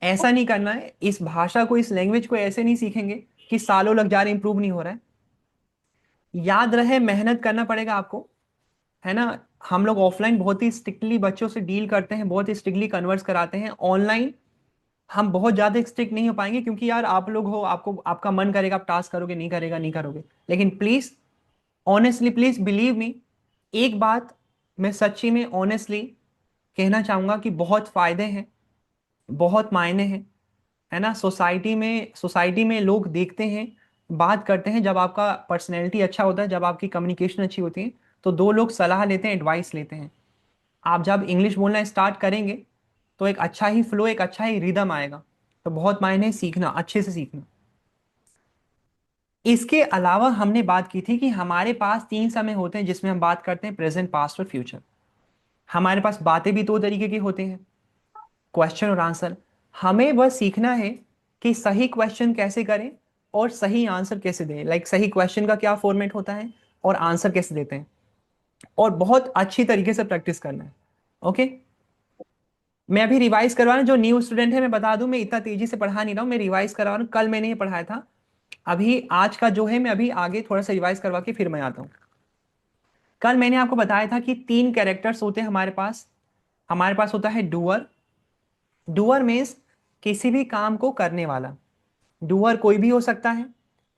ऐसा नहीं करना है। इस भाषा को, इस लैंग्वेज को ऐसे नहीं सीखेंगे कि सालों लग जा रहे, इंप्रूव नहीं हो रहा है। याद रहे, मेहनत करना पड़ेगा आपको, है ना। हम लोग ऑफलाइन बहुत ही स्ट्रिक्टली बच्चों से डील करते हैं, बहुत ही स्ट्रिक्टली कन्वर्स कराते हैं। ऑनलाइन हम बहुत ज्यादा स्ट्रिक्ट नहीं हो पाएंगे, क्योंकि यार आप लोग हो, आपको आपका मन करेगा आप टास्क करोगे, नहीं करेगा नहीं करोगे। लेकिन please, honestly please believe me, एक बात मैं सच्ची में ऑनेस्टली कहना चाहूंगा कि बहुत फायदे हैं, बहुत मायने हैं, है ना। सोसाइटी में लोग देखते हैं, बात करते हैं, जब आपका पर्सनैलिटी अच्छा होता है, जब आपकी कम्युनिकेशन अच्छी होती है, तो दो लोग सलाह लेते हैं, एडवाइस लेते हैं। आप जब इंग्लिश बोलना स्टार्ट करेंगे तो एक अच्छा ही फ्लो, एक अच्छा ही रिदम आएगा। तो बहुत मायने है सीखना, अच्छे से सीखना। इसके अलावा हमने बात की थी कि हमारे पास 3 समय होते हैं जिसमें हम बात करते हैं, प्रेजेंट, पास्ट और फ्यूचर। हमारे पास बातें भी 2 तरीके की होती हैं, क्वेश्चन और आंसर। हमें बस सीखना है कि सही क्वेश्चन कैसे करें और सही आंसर कैसे दें। लाइक सही क्वेश्चन का क्या फॉर्मेट होता है और आंसर कैसे देते हैं, और बहुत अच्छी तरीके से प्रैक्टिस करना है। ओके। मैं अभी रिवाइज करवा रहा हूँ, जो न्यू स्टूडेंट है मैं बता दूं, मैं इतना तेजी से पढ़ा नहीं रहा हूँ, मैं रिवाइज करवा रहा हूँ। कल मैंने ये पढ़ाया था, अभी आज का जो है मैं अभी आगे थोड़ा सा रिवाइज करवा के फिर मैं आता हूँ। कल मैंने आपको बताया था कि 3 कैरेक्टर्स होते हैं हमारे पास। हमारे पास होता है डूअर। डूअर मीन्स किसी भी काम को करने वाला। डूअर कोई भी हो सकता है।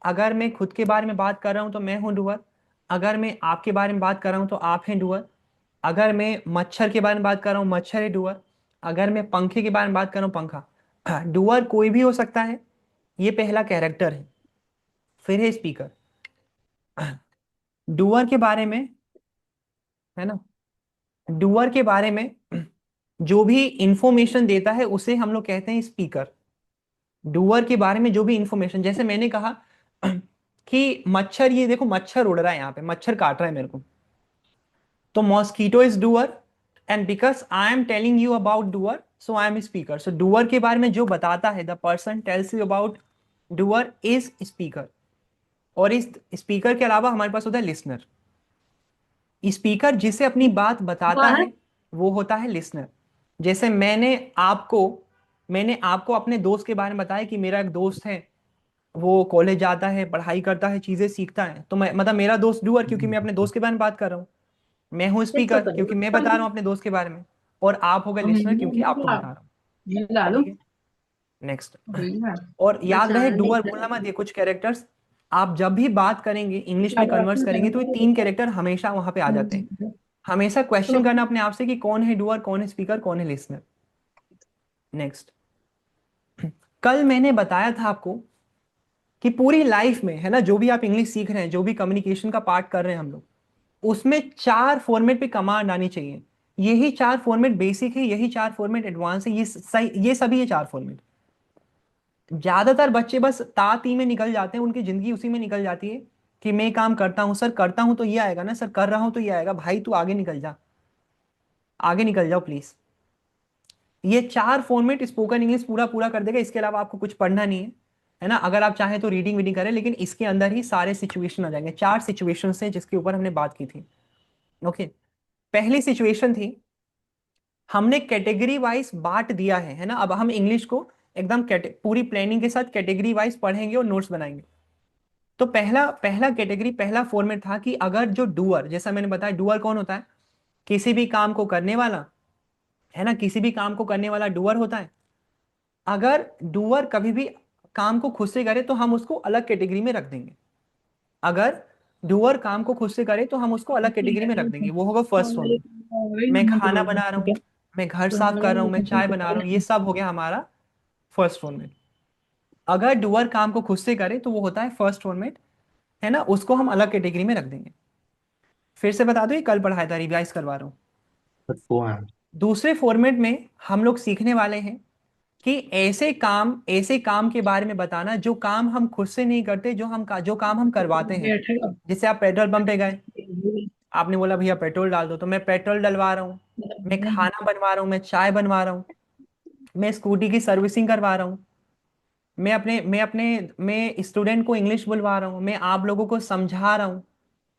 अगर मैं खुद के बारे में बात कर रहा हूं तो मैं हूं डूअर। अगर मैं आपके बारे में बात कर रहा हूं तो आप हैं डूअर। अगर मैं मच्छर के बारे में बात कर रहा हूं, मच्छर है डूअर। अगर मैं पंखे के बारे में बात कर रहा हूं, पंखा। डूअर कोई भी हो सकता है। ये पहला कैरेक्टर है। फिर है स्पीकर। डूअर के बारे में, है ना, डूअर के बारे में जो भी इंफॉर्मेशन देता है उसे हम लोग कहते हैं स्पीकर। डूअर के बारे में जो भी इंफॉर्मेशन, जैसे मैंने कहा कि मच्छर, ये देखो मच्छर उड़ रहा है, यहाँ पे मच्छर काट रहा है मेरे को, तो mosquito is doer. And because I am telling you about doer, so I am speaker. So doer के बारे में जो बताता है, the person tells you about doer is speaker. और इस स्पीकर के अलावा हमारे पास होता है लिसनर। स्पीकर जिसे अपनी बात बताता बाहर। है वो होता है लिसनर। जैसे मैंने आपको अपने दोस्त के बारे में बताया कि मेरा एक दोस्त है, वो कॉलेज जाता है, पढ़ाई करता है, चीजें सीखता है, तो मैं मतलब मेरा दोस्त डूअर, क्योंकि मैं अपने दोस्त के बारे में बात कर रहा हूँ। मैं हूँ ये तो स्पीकर क्योंकि मैं बता रहा करेगा। हूँ अपने दोस्त के बारे में। और आप हो गए लिसनर क्योंकि आपको बता रहा हूँ। ये ला लो। ठीक है। नेक्स्ट। भैया और याद रहे, बचाने डूअर के बोलना मत, ये कुछ कैरेक्टर्स आप जब भी बात करेंगे, इंग्लिश में कन्वर्स करेंगे, तो ये लिए। 3 कैरेक्टर हमेशा वहां पे आ जाते हैं। हमेशा क्वेश्चन करना अपने आप से कि कौन है डूअर, कौन है स्पीकर, कौन है लिसनर। नेक्स्ट। कल मैंने बताया था आपको कि पूरी लाइफ में, है ना, जो भी आप इंग्लिश सीख रहे हैं, जो भी कम्युनिकेशन का पार्ट कर रहे हैं हम लोग, उसमें 4 फॉर्मेट पे कमांड आनी चाहिए। यही 4 फॉर्मेट बेसिक है, यही 4 फॉर्मेट एडवांस है, ये सही, ये सभी ये 4 फॉर्मेट। ज्यादातर बच्चे बस ता ती में निकल जाते हैं, उनकी जिंदगी उसी में निकल जाती है कि मैं काम करता हूं सर, करता हूं तो ये आएगा ना सर, कर रहा हूं तो ये आएगा। भाई तू आगे निकल जा, आगे निकल जाओ प्लीज। ये 4 फॉर्मेट स्पोकन इंग्लिश पूरा पूरा कर देगा। इसके अलावा आपको कुछ पढ़ना नहीं है ना। अगर आप चाहें तो रीडिंग वीडिंग करें, लेकिन इसके अंदर ही सारे सिचुएशन आ जाएंगे। 4 सिचुएशन है जिसके ऊपर हमने बात की थी। ओके। पहली सिचुएशन थी, हमने कैटेगरी वाइज बांट दिया है ना। अब हम इंग्लिश को एकदम पूरी प्लानिंग के साथ कैटेगरी वाइज पढ़ेंगे और नोट्स बनाएंगे। तो पहला पहला कैटेगरी, पहला फॉर्मेट था कि अगर जो डूअर, जैसा मैंने बताया, डूअर कौन होता है? किसी भी काम को करने वाला, है ना, किसी भी काम को करने वाला डूअर होता है। अगर डूअर कभी भी काम को खुद से करे तो हम उसको अलग कैटेगरी में रख देंगे। अगर डूअर काम को खुद से करे तो हम उसको अलग कैटेगरी में रख देंगे, वो होगा फर्स्ट फॉर्मेट। मैं खाना बना रहा हूँ, मैं घर साफ कर रहा हूँ, मैं चाय बना रहा हूँ, ये सब हो गया हमारा फर्स्ट फॉर्मेट। अगर डूअर काम को खुद से करे तो वो होता है फर्स्ट फॉर्मेट, है ना, उसको हम अलग कैटेगरी में रख देंगे। फिर से बता दो, ये कल पढ़ाया था, रिवाइज करवा रहा हूँ। दूसरे फॉर्मेट में हम लोग सीखने वाले हैं कि ऐसे काम के बारे में बताना जो काम हम खुद से नहीं करते, जो काम हम करवाते हैं। बैठेगा। जैसे आप पेट्रोल पंप पे गए, आपने बोला भैया पेट्रोल डाल दो, तो मैं पेट्रोल डलवा रहा हूँ, मैं खाना बनवा रहा हूँ, मैं चाय बनवा रहा हूँ, मैं स्कूटी की सर्विसिंग करवा रहा हूँ, मैं स्टूडेंट को इंग्लिश बुलवा रहा हूँ, मैं आप लोगों को समझा रहा हूँ,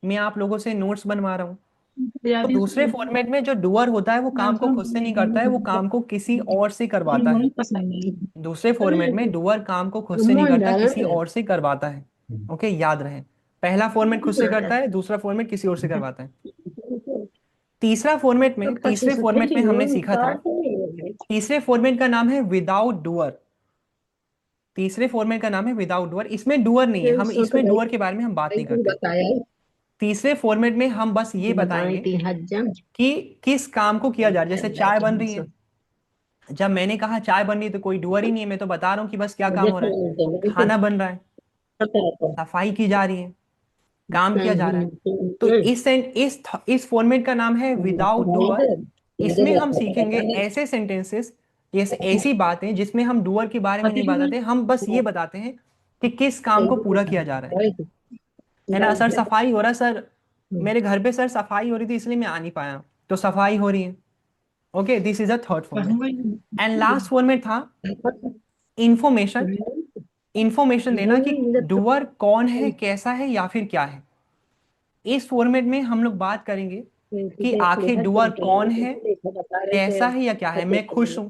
मैं आप लोगों से नोट्स बनवा रहा हूँ। तो दूसरे फॉर्मेट में जो डूअर होता है वो काम को खुद से नहीं करता है, वो काम को किसी और से करवाता है। दूसरे फॉर्मेट में डूअर काम को खुद से नहीं करता, किसी और से करवाता है। ओके, याद रहे, पहला फॉर्मेट खुद से करता है, दूसरा फॉर्मेट किसी और से करवाता है। तीसरे फॉर्मेट में हमने सीखा था, तीसरे फॉर्मेट का नाम है विदाउट डूअर। तीसरे फॉर्मेट का नाम है विदाउट डूअर। इसमें डूअर नहीं है, हम इसमें डूअर के बारे में हम बात नहीं करते। तीसरे फॉर्मेट में हम बस ये बताएंगे कि किस काम को किया जा रहा है। जैसे चाय बन रही है, जब मैंने कहा चाय बन रही है तो कोई डूअर ही नहीं है, मैं तो बता रहा हूँ कि बस क्या काम हो रहा है, खाना बन रहा है, सफाई की जा रही है, काम किया जा रहा है। तो इस फॉर्मेट का नाम है विदाउट डूअर। इसमें हम सीखेंगे ऐसे सेंटेंसेस, ऐसे ऐसी बातें जिसमें हम डूअर के बारे में नहीं बताते, हम बस ये बताते हैं कि किस काम को पूरा किया जा रहा है ना। सर सफाई हो रहा है, सर मेरे घर पे सर सफाई हो रही थी इसलिए मैं आ नहीं पाया, तो सफाई हो रही है। Okay, this is a third format. And last format था इंफॉर्मेशन। इंफॉर्मेशन देना कि डूअर कौन है, कैसा है या फिर क्या है। इस फॉर्मेट में हम लोग बात करेंगे कि आखिर डूअर कौन है, कैसा है या क्या है। मैं खुश हूं,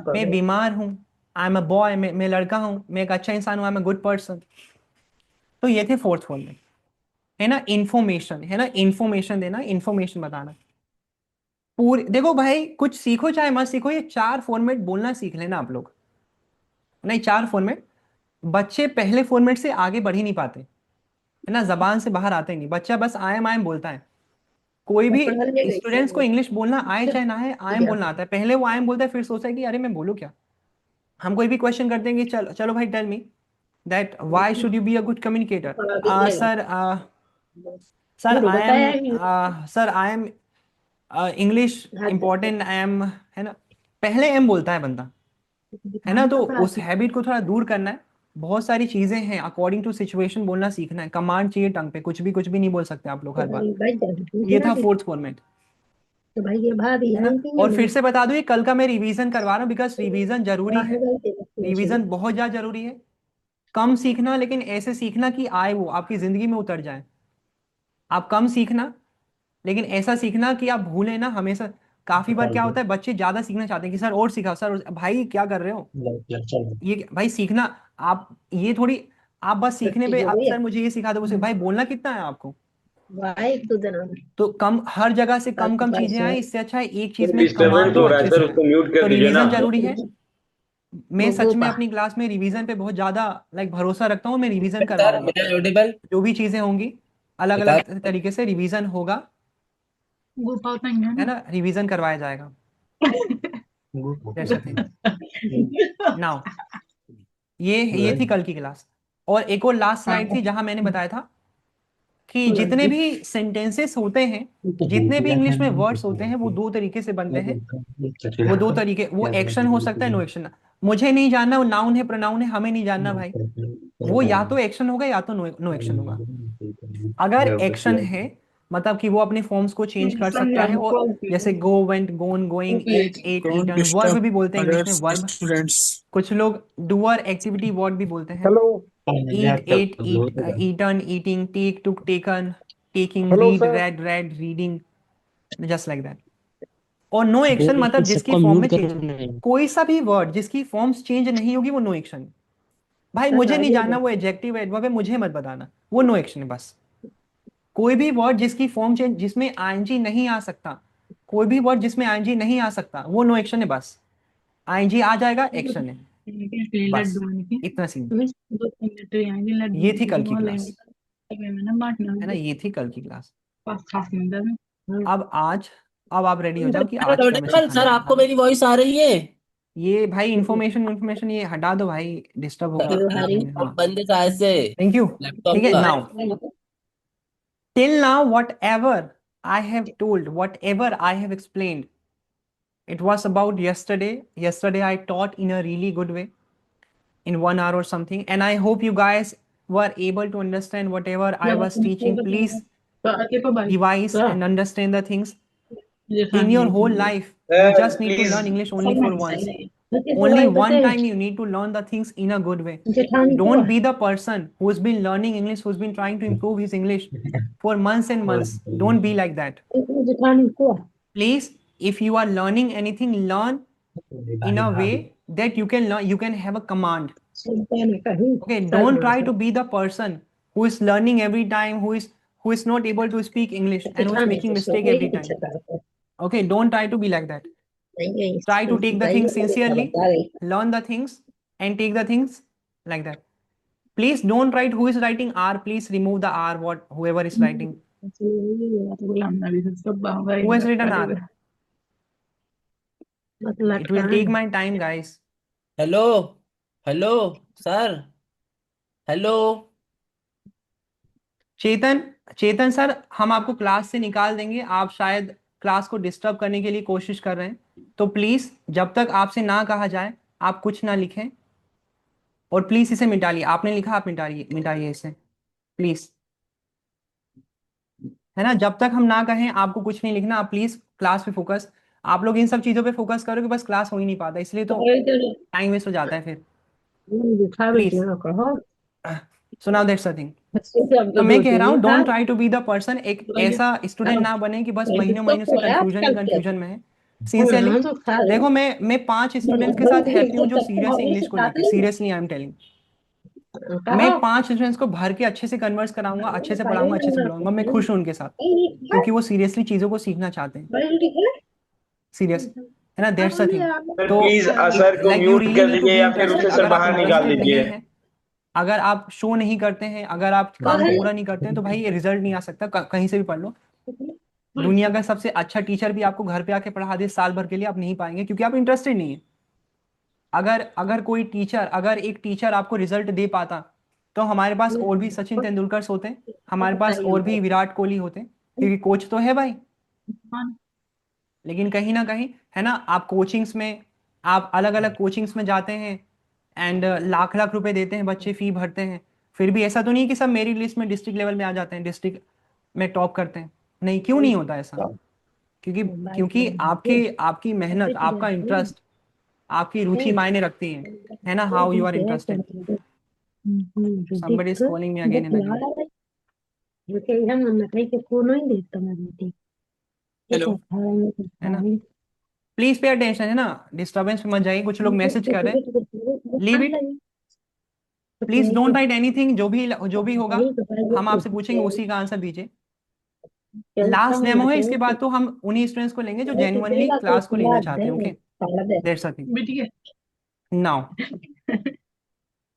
मैं बीमार हूं, आई एम अ बॉय, मैं लड़का हूं, मैं एक अच्छा इंसान हूं, I am a good person. तो ये थे फोर्थ फॉर्मेट, है ना। इंफॉर्मेशन है ना, इंफॉर्मेशन देना, इंफॉर्मेशन बताना। पूरी देखो भाई, कुछ सीखो चाहे मत सीखो, ये चार फॉर्मेट बोलना सीख लेना आप लोग। नहीं, चार फॉर्मेट, बच्चे पहले फॉर्मेट से आगे बढ़ ही नहीं पाते, है ना, जबान से बाहर आते ही नहीं। बच्चा बस आई एम बोलता है। कोई भी स्टूडेंट्स को इंग्लिश बोलना आए चाहे ना आए, आई एम बोलना आता है। पहले वो आई एम बोलता है, फिर सोचता है कि अरे मैं बोलूँ क्या। हम कोई भी क्वेश्चन करते हैं कि चलो चलो भाई, tell me that why should you be a good communicator. Sir, sir I am, sir I am English important, I am, है ना। पहले एम बोलता है बंदा, है ना। तो उस हैबिट को थोड़ा दूर करना है। बहुत सारी चीजें हैं, अकॉर्डिंग टू सिचुएशन बोलना सीखना है। कमांड चाहिए टंग पे, कुछ भी नहीं बोल सकते आप लोग हर बार। ये था फोर्थ फॉर्मेट, है ना। और फिर से बता दूं, ये कल का मैं रिवीजन करवा रहा हूँ, बिकॉज रिवीजन जरूरी है। रिवीजन बहुत ज्यादा जरूरी है। कम सीखना, लेकिन ऐसे सीखना कि आए, वो आपकी जिंदगी में उतर जाए। आप कम सीखना, लेकिन ऐसा सीखना कि आप भूलें ना हमेशा। काफी बार क्या होता है, बच्चे ज्यादा सीखना चाहते हैं कि सर और सिखाओ सर भाई क्या कर रहे हो, ये भाई सीखना। आप ये थोड़ी, आप बस सीखने पे आप सर मुझे ये सिखा दो, उसे भाई बोलना कितना है आपको। तो कम, हर जगह से कम कम चीजें आए, इससे अच्छा है एक चीज सर में कमांड डिस्टरबेंस लो, हो रहा है अच्छे से सर, लो। उसको म्यूट तो कर दीजिए ना। रिवीजन जरूरी है। मैं सच में अपनी क्लास में रिवीजन पे बहुत ज्यादा भरोसा रखता हूँ। मैं रिवीजन सर करवाऊंगा, मेरा ऑडिबल जो भी चीजें होंगी अलग एक अलग तरीके से रिवीजन होगा, है ना, रिवीजन करवाया जाएगा। जैसे थे नाउ, ये थी कल की क्लास। और एक और लास्ट स्लाइड थी जहां मैंने बताया था कि जितने भी सेंटेंसेस होते हैं, जितने भी इंग्लिश में वर्ड्स होते हैं, वो दो तरीके से बनते हैं। वो दो तरीके, वो एक्शन हो सकता है, नो एक्शन। मुझे नहीं जानना वो नाउन है प्रोनाउन है, हमें नहीं जानना भाई। वो या तो एक्शन होगा या तो नो एक्शन होगा। अगर एक्शन है मतलब कि वो अपने फॉर्म्स को चेंज कर सकता है, और जैसे go, went, gone, going, eat, ate, don't eaten, verb disturb भी बोलते हैं इंग्लिश में, अदर्स वर्ब। स्टूडेंट्स। कुछ लोग डूअर एक्टिविटी वर्ड भी बोलते हैं। Hello. Eat, ate, eaten, eating, take, took, taken, taking, hello read, sir. Read, reading, just like that. और नो एक्शन एक मतलब मिनट जिसकी सबको फॉर्म म्यूट में चेंज, करो नहीं। कोई सा भी वर्ड जिसकी फॉर्म्स चेंज नहीं होगी वो नो एक्शन है। भाई मुझे नहीं जानना वो एडजेक्टिव एडवर्ब है, मुझे मत बताना, वो नो एक्शन है बस। कोई भी वर्ड जिसकी फॉर्म चेंज, जिसमें आईएनजी नहीं आ सकता, कोई भी वर्ड जिसमें आईएनजी नहीं आ सकता, वो नो एक्शन है बस। आईएनजी आ जाएगा, एक्शन है, बस इतना सीन। ये थी कल की क्लास, है ना, ये थी कल की क्लास। अब आज, अब आप रेडी हो जाओ कि सर आज क्या मैं ऑडिबल, सिखाने सर वाला आपको हूँ। मेरी वॉइस आ रही है? ये भाई इंफॉर्मेशन इंफॉर्मेशन ये हटा दो भाई, डिस्टर्ब होगा पढ़ने में। हाँ, बंद है शायद से थैंक यू। लैपटॉप ठीक है, का। Now, till now whatever I have told, whatever I have explained, it was about yesterday. Yesterday I taught in a really good way, in 1 hour or something, and I hope you guys were able to understand whatever I was teaching. Please revise and understand the things. In your whole life you sir just need to please, learn English only for once. Only one time you need to learn the things in a good way. Don't be the person who's been learning English, who's been trying to improve his English for months and months. Don't be like that. Please, if you are learning anything, learn in a way that you can learn, you can have a command. Okay, don't try to be the person who is learning every time, who is not able to speak English and who is making mistake every time. Okay, don't try to be like that. Try to take the things sincerely, learn the things, and take the things like that. Please don't write who is writing R. Please remove the R. Whoever is writing. Who has written R? It will take my time, guys. Hello hello sir, hello. Chetan, Chetan sir, हम आपको class से निकाल देंगे। आप शायद class को disturb करने के लिए कोशिश कर रहे हैं, तो प्लीज जब तक आपसे ना कहा जाए आप कुछ ना लिखें, और प्लीज इसे मिटाइए। आपने लिखा, आप मिटाइए, मिटाइए इसे प्लीज, है ना। जब तक हम ना कहें आपको कुछ नहीं लिखना। आप प्लीज क्लास पे फोकस। आप लोग इन सब चीजों पे फोकस करोगे, बस क्लास हो ही नहीं पाता, इसलिए तो टाइम वेस्ट हो जाता है फिर। Please, so now that's the thing. तो मैं कह रहा हूँ, don't try to be the person, एक ऐसा स्टूडेंट ना बने कि बस महीनों महीनों से कंफ्यूजन ही कंफ्यूजन में है। सिंसियरली देखो, मैं 5 स्टूडेंट्स के साथ हैप्पी हूँ जो सीरियस इंग्लिश को लेकर, सीरियसली आई एम टेलिंग। मैं 5 स्टूडेंट्स को भर के अच्छे से कन्वर्स कराऊंगा, अच्छे से पढ़ाऊंगा, अच्छे से बुलाऊंगा। मैं खुश हूँ उनके साथ, क्योंकि वो सीरियसली चीजों को सीखना चाहते हैं। सीरियस, है ना, दैट्स द थिंग। सर तो प्लीज सर को लाइक यू म्यूट रियली कर नीड टू दीजिए बी या फिर इंटरेस्टेड। उसे सर अगर आप बाहर निकाल इंटरेस्टेड नहीं दीजिए। है, अगर आप शो नहीं करते हैं, अगर आप काम को पूरा नहीं करते हैं, तो भाई ये रिजल्ट नहीं आ सकता। कहीं से भी पढ़ लो। दुनिया का सबसे अच्छा टीचर भी आपको घर पे आके पढ़ा दे साल भर के लिए, आप नहीं पाएंगे, क्योंकि आप इंटरेस्टेड नहीं है। अगर अगर कोई टीचर, अगर एक टीचर आपको रिजल्ट दे पाता, तो हमारे पास और भी सचिन तेंदुलकर होते, हमारे पास और भी विराट कोहली होते, क्योंकि कोच तो है भाई। लेकिन कहीं ना कहीं, है ना, आप कोचिंग्स में, आप अलग अलग कोचिंग्स में जाते हैं, एंड लाख लाख रुपए देते हैं, बच्चे फी भरते हैं, फिर भी ऐसा तो नहीं कि सब मेरी लिस्ट में डिस्ट्रिक्ट लेवल में आ जाते हैं, डिस्ट्रिक्ट में टॉप करते हैं। नहीं, क्यों नहीं होता ऐसा? क्योंकि क्योंकि आपके आपकी मेहनत, आपका इंटरेस्ट, आपकी रुचि मायने रखती है ना। How you are interested. somebody is calling me again and again. Hello. है ना, प्लीज पे अटेंशन, है ना, डिस्टर्बेंस में मत जाइए। कुछ लोग मैसेज कर रहे हैं, leave it. Please don't write anything. जो भी होगा हम आपसे पूछेंगे, उसी का आंसर दीजिए। लास्ट डेमो है, इसके बाद तो हम उन्हीं स्टूडेंट्स को लेंगे जो जेन्युइनली क्लास को लेना चाहते हैं। Okay, that's the thing. Now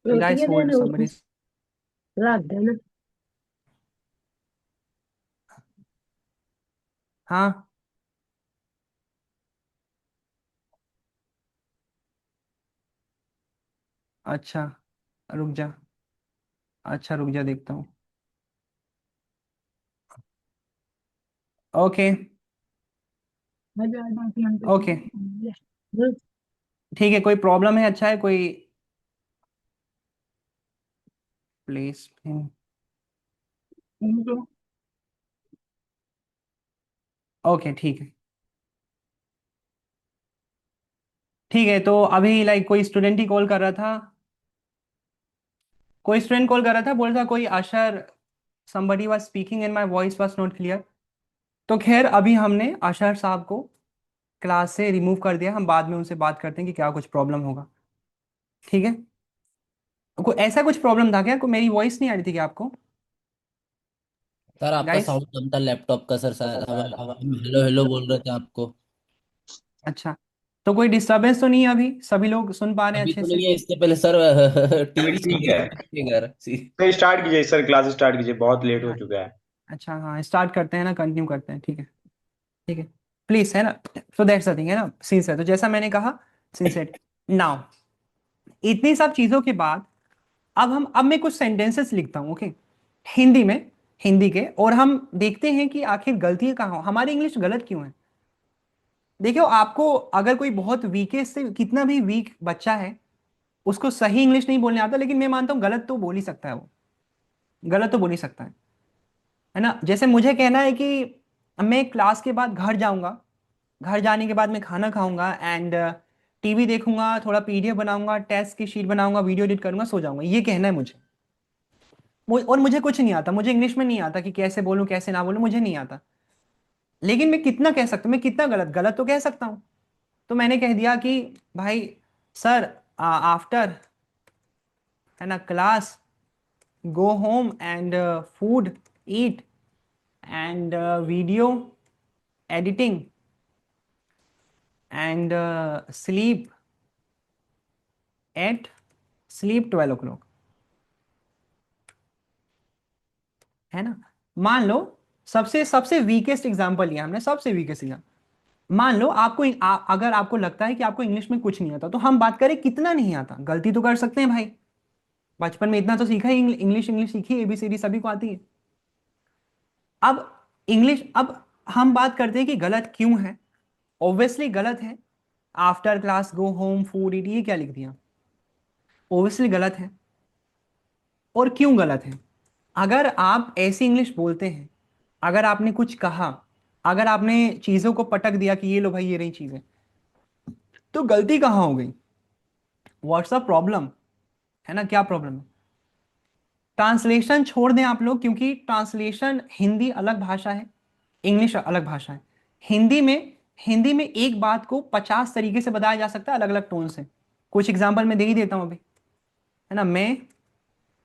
guys hold, somebody. हाँ, अच्छा, रुक जा। अच्छा, रुक जा, देखता हूँ। ओके, ओके, ठीक है। कोई प्रॉब्लम है? अच्छा है कोई? प्लीज, ओके, ठीक है। ठीक है, तो अभी लाइक कोई स्टूडेंट ही कॉल कर रहा था, कोई स्टूडेंट कॉल कर रहा था, बोल रहा था कोई अशर, somebody was speaking and my voice was not clear। तो खैर, अभी हमने अशर साहब को क्लास से रिमूव कर दिया। हम बाद में उनसे बात करते हैं कि क्या कुछ प्रॉब्लम होगा। ठीक है, कोई ऐसा कुछ प्रॉब्लम था क्या? कोई मेरी वॉइस नहीं आ रही थी क्या आपको सर आपका गाइस? साउंड कम था लैपटॉप का सर, शायद हम हेलो हेलो बोल रहे थे आपको। अच्छा, तो कोई डिस्टरबेंस तो नहीं है? अभी सभी लोग सुन पा रहे हैं अभी अच्छे तो से? नहीं है, इससे पहले सर अभी टीवी ठीक है, घर तो स्टार्ट कीजिए सर, क्लास स्टार्ट कीजिए, बहुत लेट हो हाँ, चुका है। अच्छा, हाँ, स्टार्ट करते हैं ना, कंटिन्यू करते हैं। ठीक है, ठीक है, प्लीज, है ना। सो दैट्स द थिंग, है ना, सिंसियर। तो जैसा मैंने कहा, सिंसियर। नाउ, इतनी सब चीजों के बाद, अब मैं कुछ सेंटेंसेस लिखता हूँ, ओके, हिंदी में, हिंदी के, और हम देखते हैं कि आखिर गलतियां कहाँ हो, हमारी इंग्लिश गलत क्यों है। देखियो, आपको अगर कोई बहुत वीकेस्ट से, कितना भी वीक बच्चा है, उसको सही इंग्लिश नहीं बोलने आता, लेकिन मैं मानता हूँ गलत तो बोल ही सकता है वो, गलत तो बोल ही सकता है ना। जैसे मुझे कहना है कि मैं क्लास के बाद घर जाऊंगा, घर जाने के बाद मैं खाना खाऊंगा, एंड टीवी देखूंगा, थोड़ा पीडीएफ बनाऊंगा, टेस्ट की शीट बनाऊंगा, वीडियो एडिट करूंगा, सो जाऊंगा, ये कहना है मुझे। और मुझे कुछ नहीं आता, मुझे इंग्लिश में नहीं आता कि कैसे बोलूं कैसे ना बोलूं, मुझे नहीं आता। लेकिन मैं कितना कह सकता हूँ, मैं कितना गलत गलत तो कह सकता हूँ। तो मैंने कह दिया कि भाई सर, आफ्टर, है ना, class, go home and food eat and video editing and sleep at sleep 12 o'clock, है ना। मान लो, सबसे सबसे वीकेस्ट एग्जांपल लिया हमने, सबसे वीकेस्ट एग्जांपल। मान लो आपको अगर आपको लगता है कि आपको इंग्लिश में कुछ नहीं आता, तो हम बात करें कितना नहीं आता, गलती तो कर सकते हैं भाई। बचपन में इतना तो सीखा ही, इंग्लिश इंग्लिश सीखी, एबीसीडी सभी को आती है। अब इंग्लिश, अब हम बात करते हैं कि गलत क्यों है। ऑब्वियसली गलत है। After class go home food eat, ये क्या लिख दिया, ऑब्वियसली गलत है। और क्यों गलत है? अगर आप ऐसी इंग्लिश बोलते हैं, अगर आपने कुछ कहा, अगर आपने चीजों को पटक दिया कि ये लो भाई ये रही चीजें, तो गलती कहाँ हो गई? What's a problem? है ना, क्या प्रॉब्लम है? ट्रांसलेशन छोड़ दें आप लोग, क्योंकि ट्रांसलेशन, हिंदी अलग भाषा है, इंग्लिश अलग भाषा है। हिंदी में हिंदी में एक बात को 50 तरीके से बताया जा सकता है, अलग अलग टोन से। कुछ एग्जांपल मैं दे ही देता हूं अभी, है ना। मैं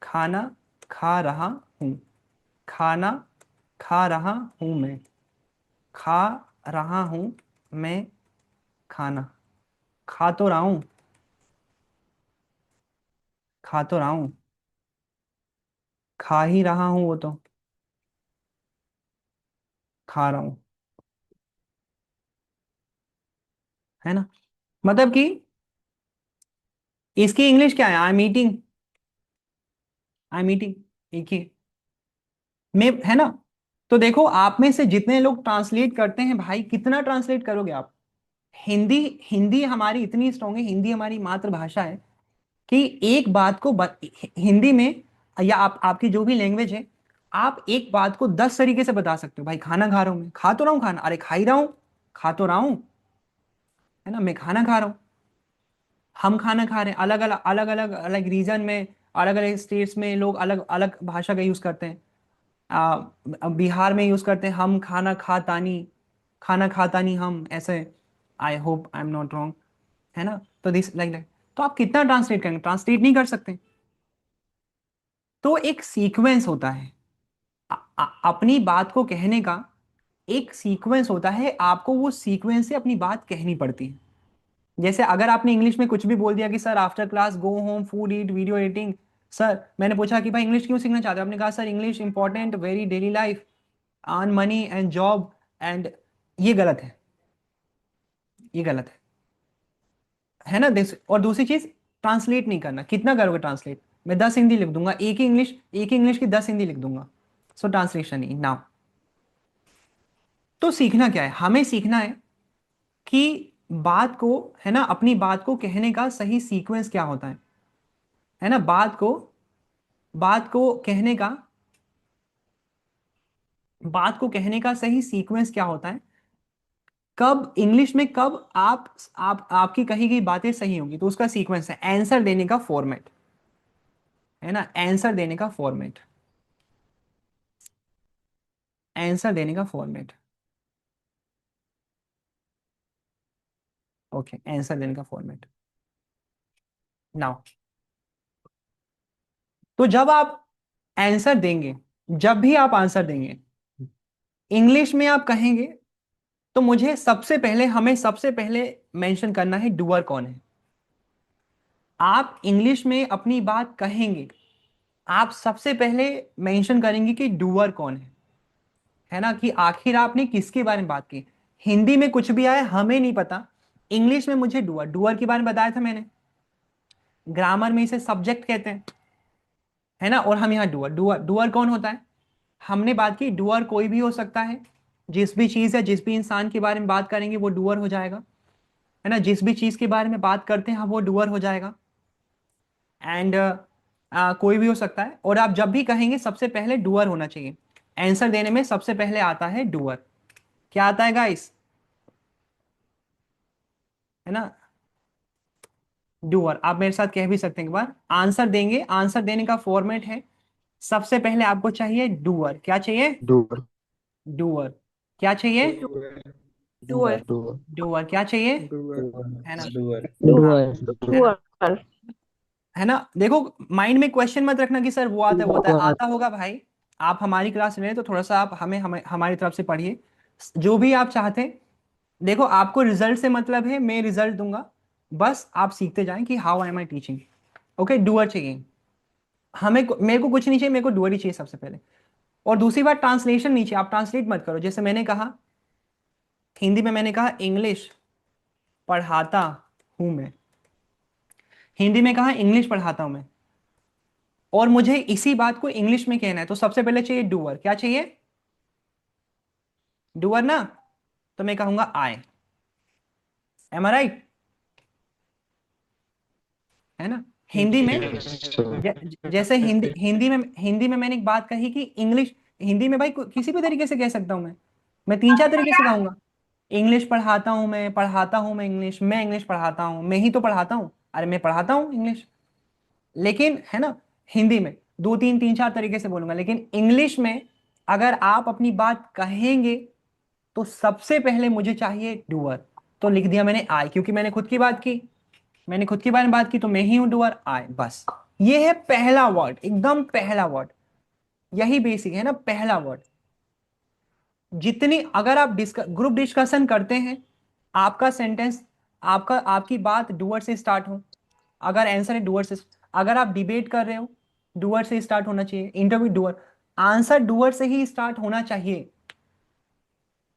खाना खा रहा हूं, खाना खा रहा हूं, मैं खा रहा हूं, मैं खाना खा तो रहा हूं, खा तो रहा हूं, खा ही रहा हूं, वो तो खा रहा हूं, है ना। मतलब कि इसकी इंग्लिश क्या है? आई am eating, I am eating, एक ही में, है ना। तो देखो, आप में से जितने लोग ट्रांसलेट करते हैं भाई, कितना ट्रांसलेट करोगे आप? हिंदी हिंदी हमारी इतनी स्ट्रांग है, हिंदी हमारी मातृभाषा है कि एक बात को हिंदी में, या आपकी जो भी लैंग्वेज है, आप एक बात को 10 तरीके से बता सकते हो। भाई खाना खा रहा हूं, मैं खा तो रहा हूं खाना, अरे खा ही रहा हूं, खा तो रहा हूं, है ना, मैं खाना खा रहा हूं, हम खाना खा रहे हैं। अलग अलग अलग अलग अलग रीजन में, अलग अलग स्टेट्स में लोग अलग अलग भाषा का यूज करते हैं। बिहार में यूज करते हैं हम खाना खातानी, खाना खातानी हम ऐसे। I hope I am not wrong, है ना। तो दिस लाइक लाइक, तो आप कितना ट्रांसलेट करेंगे? ट्रांसलेट नहीं कर सकते। तो एक सीक्वेंस होता है, अपनी बात को कहने का एक सीक्वेंस होता है, आपको वो सीक्वेंस से अपनी बात कहनी पड़ती है। जैसे अगर आपने इंग्लिश में कुछ भी बोल दिया कि sir after class go home food eat video editing, sir मैंने पूछा कि भाई इंग्लिश क्यों सीखना चाहते हो, आपने कहा sir English important, very daily life, earn money and job and, ये गलत है, ये गलत है ना। और दूसरी चीज, ट्रांसलेट नहीं करना। कितना करोगे ट्रांसलेट? मैं 10 हिंदी लिख दूंगा, एक ही इंग्लिश की 10 हिंदी लिख दूंगा, सो ट्रांसलेशन ही ना। तो सीखना क्या है? हमें सीखना है कि बात को, है ना, अपनी बात को कहने का सही सीक्वेंस क्या होता है ना। बात को कहने का, बात को कहने का सही सीक्वेंस क्या होता है, कब इंग्लिश में, कब आप आपकी कही गई बातें सही होंगी, तो उसका सीक्वेंस है आंसर देने का फॉर्मेट, है ना, आंसर देने का फॉर्मेट, आंसर देने का फॉर्मेट। ओके, आंसर देने का फॉर्मेट। नाउ, तो जब आप आंसर देंगे, जब भी आप आंसर देंगे इंग्लिश में, आप कहेंगे, तो मुझे सबसे पहले, हमें सबसे पहले मेंशन करना है डूअर कौन है। आप इंग्लिश में अपनी बात कहेंगे, आप सबसे पहले मेंशन करेंगे कि डूअर कौन है ना, कि आखिर आपने किसके बारे में बात की। हिंदी में कुछ भी आए हमें नहीं पता, इंग्लिश में मुझे डूअर, डूअर के बारे में बताया था मैंने। ग्रामर में इसे सब्जेक्ट कहते हैं, है ना। और हम यहाँ डूअर, डूअर डूअर कौन होता है? हमने बात की डूअर कोई भी हो सकता है, जिस भी चीज है, जिस भी इंसान के बारे में बात करेंगे वो डूअर हो जाएगा, है ना। जिस भी चीज के बारे में बात करते हैं हम, वो डूअर हो जाएगा। एंड कोई भी हो सकता है। और आप जब भी कहेंगे सबसे पहले डूअर होना चाहिए। आंसर देने में सबसे पहले आता है डूअर। क्या आता है गाइस? है ना। डूअर। आप मेरे साथ कह भी सकते हैं एक बार, आंसर देंगे। आंसर देने का फॉर्मेट है, सबसे पहले आपको चाहिए डूअर। क्या चाहिए? डूअर। डूअर। क्या चाहिए? डूअर। डूअर। डूअर। क्या चाहिए? डूअर। है ना? डूअर। हाँ, डूअर। है ना? डूअर। है ना? देखो, माइंड में क्वेश्चन मत रखना कि सर वो आता है वो आता है, डूअर। आता होगा भाई। आप हमारी क्लास ले रहे हैं, तो थोड़ा सा आप हमें हमारी तरफ से पढ़िए जो भी आप चाहते हैं। देखो, आपको रिजल्ट से मतलब है, मैं रिजल्ट दूंगा, बस आप सीखते जाएं कि how am I teaching. Okay, doer चाहिए मेरे को कुछ नहीं चाहिए, मेरे को डूअर ही चाहिए सबसे पहले। और दूसरी बात, ट्रांसलेशन नहीं चाहिए। आप ट्रांसलेट मत करो। जैसे मैंने कहा, हिंदी में मैंने कहा इंग्लिश पढ़ाता हूं मैं, हिंदी में कहा इंग्लिश पढ़ाता हूं मैं, और मुझे इसी बात को इंग्लिश में कहना है, तो सबसे पहले चाहिए डूअर। क्या चाहिए? डूअर ना? तो मैं कहूंगा आई। एम आई राइट? है ना? हिंदी में यस सर। जैसे हिंदी में मैंने एक बात कही कि इंग्लिश, हिंदी में भाई किसी भी तरीके से कह सकता हूं मैं 3-4 तरीके से कहूंगा। इंग्लिश पढ़ाता हूं मैं इंग्लिश, मैं इंग्लिश पढ़ाता हूं, मैं ही तो पढ़ाता हूं, अरे मैं पढ़ाता हूं इंग्लिश। लेकिन है ना, हिंदी में 2-3 3-4 तरीके से बोलूंगा, लेकिन इंग्लिश में अगर आप अपनी बात कहेंगे तो सबसे पहले मुझे चाहिए डूअर। तो लिख दिया मैंने आई, क्योंकि मैंने खुद की बात की, मैंने खुद के बारे में बात की, तो मैं ही हूं डूअर, आई। बस ये है पहला वर्ड, एकदम पहला वर्ड। यही बेसिक है ना, पहला वर्ड। जितनी अगर आप ग्रुप डिस्कशन करते हैं, आपका सेंटेंस, आपकी बात डूअर से स्टार्ट हो, अगर आंसर है डूअर से, अगर आप डिबेट कर रहे हो, डूअर से स्टार्ट होना चाहिए। इंटरव्यू डूअर, आंसर डूअर से ही स्टार्ट होना चाहिए।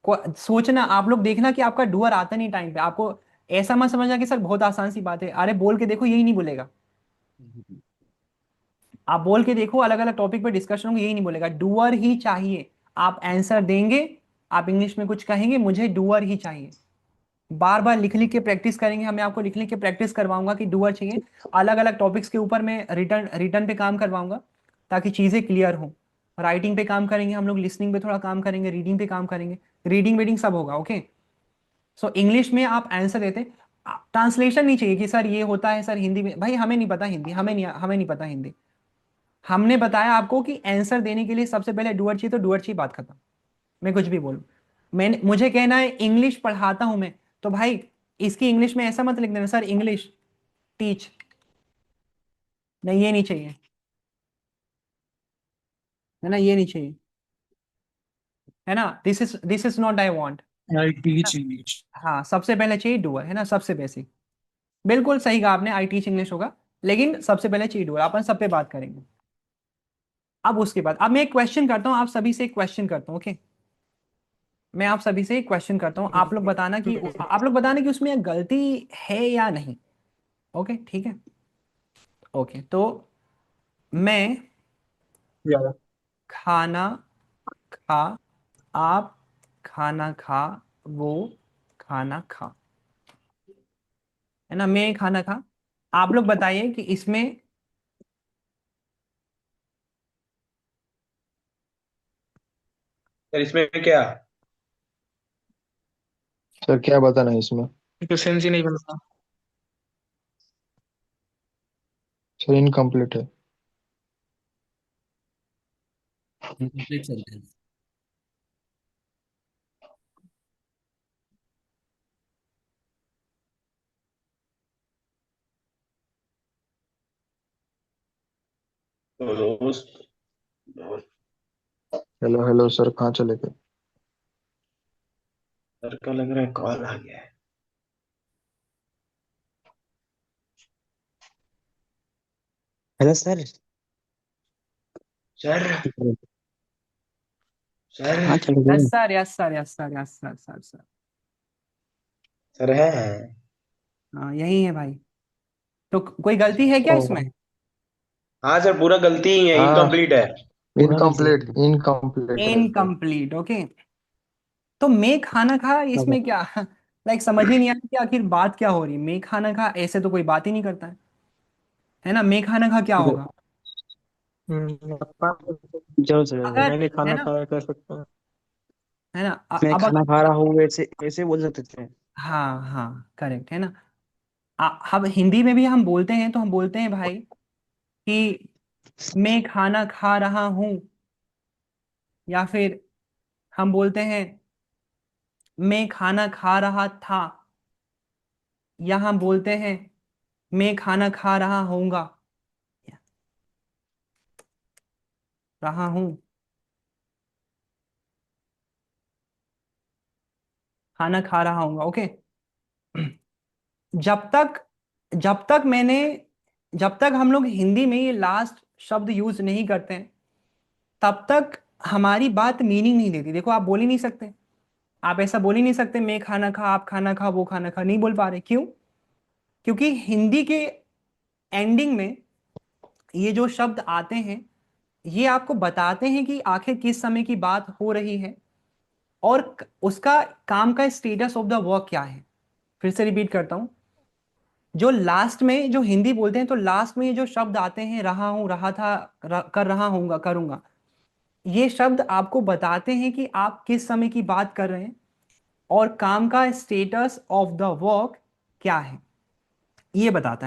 सोचना, आप लोग देखना कि आपका डूअर आता नहीं टाइम पे। आपको ऐसा मत समझना कि सर बहुत आसान सी बात है, अरे बोल के देखो, यही नहीं बोलेगा। आप बोल के देखो, अलग अलग टॉपिक पे डिस्कशन होंगे, यही नहीं बोलेगा, डूअर ही चाहिए। आप आंसर देंगे, आप इंग्लिश में कुछ कहेंगे, मुझे डूअर ही चाहिए। बार बार लिख लिख के प्रैक्टिस करेंगे, मैं आपको लिख लिख के प्रैक्टिस करवाऊंगा कि डूअर चाहिए। अलग अलग टॉपिक्स के ऊपर मैं रिटर्न रिटर्न पे काम करवाऊंगा, ताकि चीजें क्लियर हो। राइटिंग पे काम करेंगे हम लोग, लिसनिंग पे थोड़ा काम करेंगे, रीडिंग पे काम करेंगे, रीडिंग वीडिंग सब होगा। ओके, सो इंग्लिश में आप आंसर देते, ट्रांसलेशन नहीं चाहिए कि सर ये होता है सर हिंदी में। भाई हमें नहीं पता हिंदी, हमें नहीं पता हिंदी। हमने बताया आपको कि आंसर देने के लिए सबसे पहले डूअर चाहिए, तो डूअर चाहिए, बात खत्म। मैं कुछ भी बोलूं, मैंने मुझे कहना है इंग्लिश पढ़ाता हूं मैं, तो भाई इसकी इंग्लिश में ऐसा मत लिख देना सर इंग्लिश टीच, नहीं ये नहीं चाहिए, है ना, ये नहीं चाहिए, है ना। This is not I want. I teach English. हाँ, सबसे पहले चाहिए डूअर, है ना, सबसे बेसिक। बिल्कुल सही कहा आपने, आई टीच इंग्लिश होगा, लेकिन सबसे पहले चाहिए डूअर। अपन सब पे बात करेंगे। अब उसके बाद, अब मैं एक क्वेश्चन करता हूँ, आप सभी से एक क्वेश्चन करता हूँ। ओके, मैं आप सभी से एक क्वेश्चन करता हूँ, आप लोग बताना कि उसमें गलती है या नहीं। ओके, ठीक है। ओके, तो मैं Yeah. खाना खा, आप खाना खा, वो खाना खा, है ना, मैं खाना खा। आप लोग बताइए कि इसमें सर इसमें क्या? सर क्या बताना है इसमें? तो सेंस ही नहीं बनता. सर इनकम्प्लीट है। Incomplete sentence. दोस्त। हेलो हेलो सर, कहाँ चले गए? सर का लग रहा है कॉल आ गया है। Hello sir. सर। सर। कहाँ चले यस गए? Sir, yes sir, yes sir, yes sir, sir sir. Sir है। हाँ, यही है भाई। तो कोई गलती है क्या ओ। इसमें? हाँ सर, पूरा गलती ही है, हाँ, इनकम्प्लीट है। पूरा गलती इनकम्प्लीट है. इनकम्प्लीट है सर। इनकम्प्लीट। ओके, तो मैं खाना खा, अब इसमें क्या लाइक समझ ही नहीं आया कि आखिर बात क्या हो रही है। मैं खाना खा, ऐसे तो कोई बात ही नहीं करता है ना। मैं खाना खा क्या होगा? चलो सर, अगर, मैंने है खाना ना, खाया कर सकता हूँ. है ना, मैं अब खाना अगर, खा रहा हूँ, वैसे वैसे बोल सकते थे. हाँ हाँ, करेक्ट है ना। हम हिंदी में भी हम बोलते हैं तो हम बोलते हैं भाई कि मैं खाना खा रहा हूं, या फिर हम बोलते हैं मैं खाना खा रहा था, या हम बोलते हैं मैं खाना खा रहा होऊंगा, रहा हूं, खाना खा रहा होऊंगा। ओके। जब तक जब तक मैंने जब तक हम लोग हिंदी में ये लास्ट शब्द यूज नहीं करते हैं, तब तक हमारी बात मीनिंग नहीं देती। देखो, आप बोल ही नहीं सकते, आप ऐसा बोल ही नहीं सकते मैं खाना खा, आप खाना खा, वो खाना खा, नहीं बोल पा रहे। क्यों? क्योंकि हिंदी के एंडिंग में ये जो शब्द आते हैं, ये आपको बताते हैं कि आखिर किस समय की बात हो रही है, और उसका काम का स्टेटस ऑफ द वर्क क्या है। फिर से रिपीट करता हूं, जो लास्ट में जो हिंदी बोलते हैं, तो लास्ट में ये जो शब्द आते हैं, रहा हूं, रहा था, कर रहा हूंगा, करूंगा, ये शब्द आपको बताते हैं कि आप किस समय की बात कर रहे हैं और काम का स्टेटस ऑफ द वर्क क्या है, ये बताता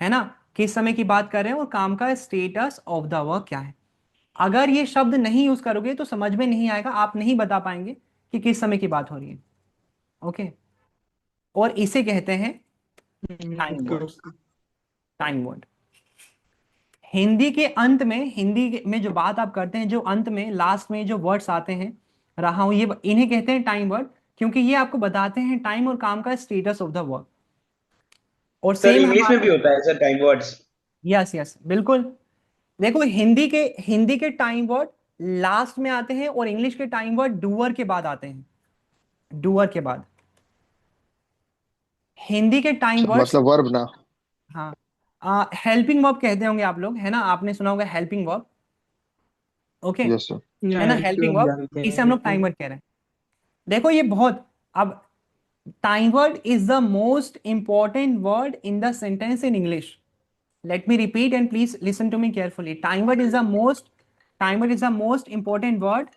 है ना। किस समय की बात कर रहे हैं और काम का स्टेटस ऑफ द वर्क क्या है। अगर ये शब्द नहीं यूज करोगे तो समझ में नहीं आएगा, आप नहीं बता पाएंगे कि किस समय की बात हो रही है। ओके। और इसे कहते हैं time okay words. Okay. Time word Hindi में जो बात आप करते हैं, जो अंत में लास्ट में जो वर्ड्स आते हैं, रहा हूं, ये इन्हें कहते हैं टाइम वर्ड, क्योंकि ये आपको बताते हैं टाइम और काम का स्टेटस ऑफ द वर्क। और सर सेम इंग्लिश में हमारा, भी होता है sir time words? Yes yes बिल्कुल। देखो, हिंदी के टाइम वर्ड लास्ट में आते हैं, और इंग्लिश के टाइम वर्ड डूअर के बाद आते हैं, डूअर के बाद। हिंदी के टाइम सर वर्ड्स, मतलब वर्ब ना? हाँ, हेल्पिंग वर्ब कहते होंगे आप लोग, है ना, आपने सुना होगा helping verb. Okay, yes sir. है या ना, हेल्प हेल्पिंग वर्ब, जानते इसे हम हैं। लोग टाइम वर्ड कह रहे हैं। देखो ये बहुत, अब time word is the most important word in the sentence in English. Let me repeat and please listen to me carefully. Time word is the most important word,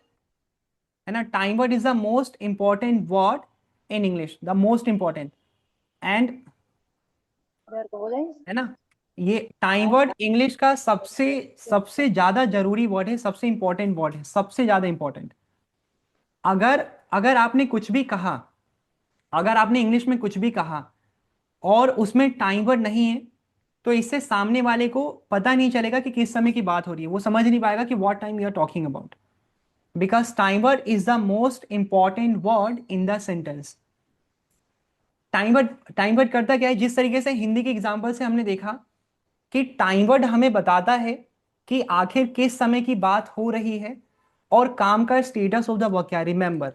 है ना, time word is the most important word in English, the most important. And, है ना, ये time word English का सबसे सबसे ज्यादा जरूरी वर्ड है, सबसे इंपॉर्टेंट वर्ड है, सबसे ज्यादा इंपॉर्टेंट। अगर अगर आपने कुछ भी कहा, अगर आपने इंग्लिश में कुछ भी कहा और उसमें टाइम वर्ड नहीं है, तो इससे सामने वाले को पता नहीं चलेगा कि किस समय की बात हो रही है, वो समझ नहीं पाएगा कि what time you are talking about, because time word is the most important word in the sentence. Time word करता क्या है, जिस तरीके से हिंदी के एग्जाम्पल से हमने देखा कि टाइम वर्ड हमें बताता है कि आखिर किस समय की बात हो रही है और काम का स्टेटस ऑफ द वर्क क्या है। रिमेंबर,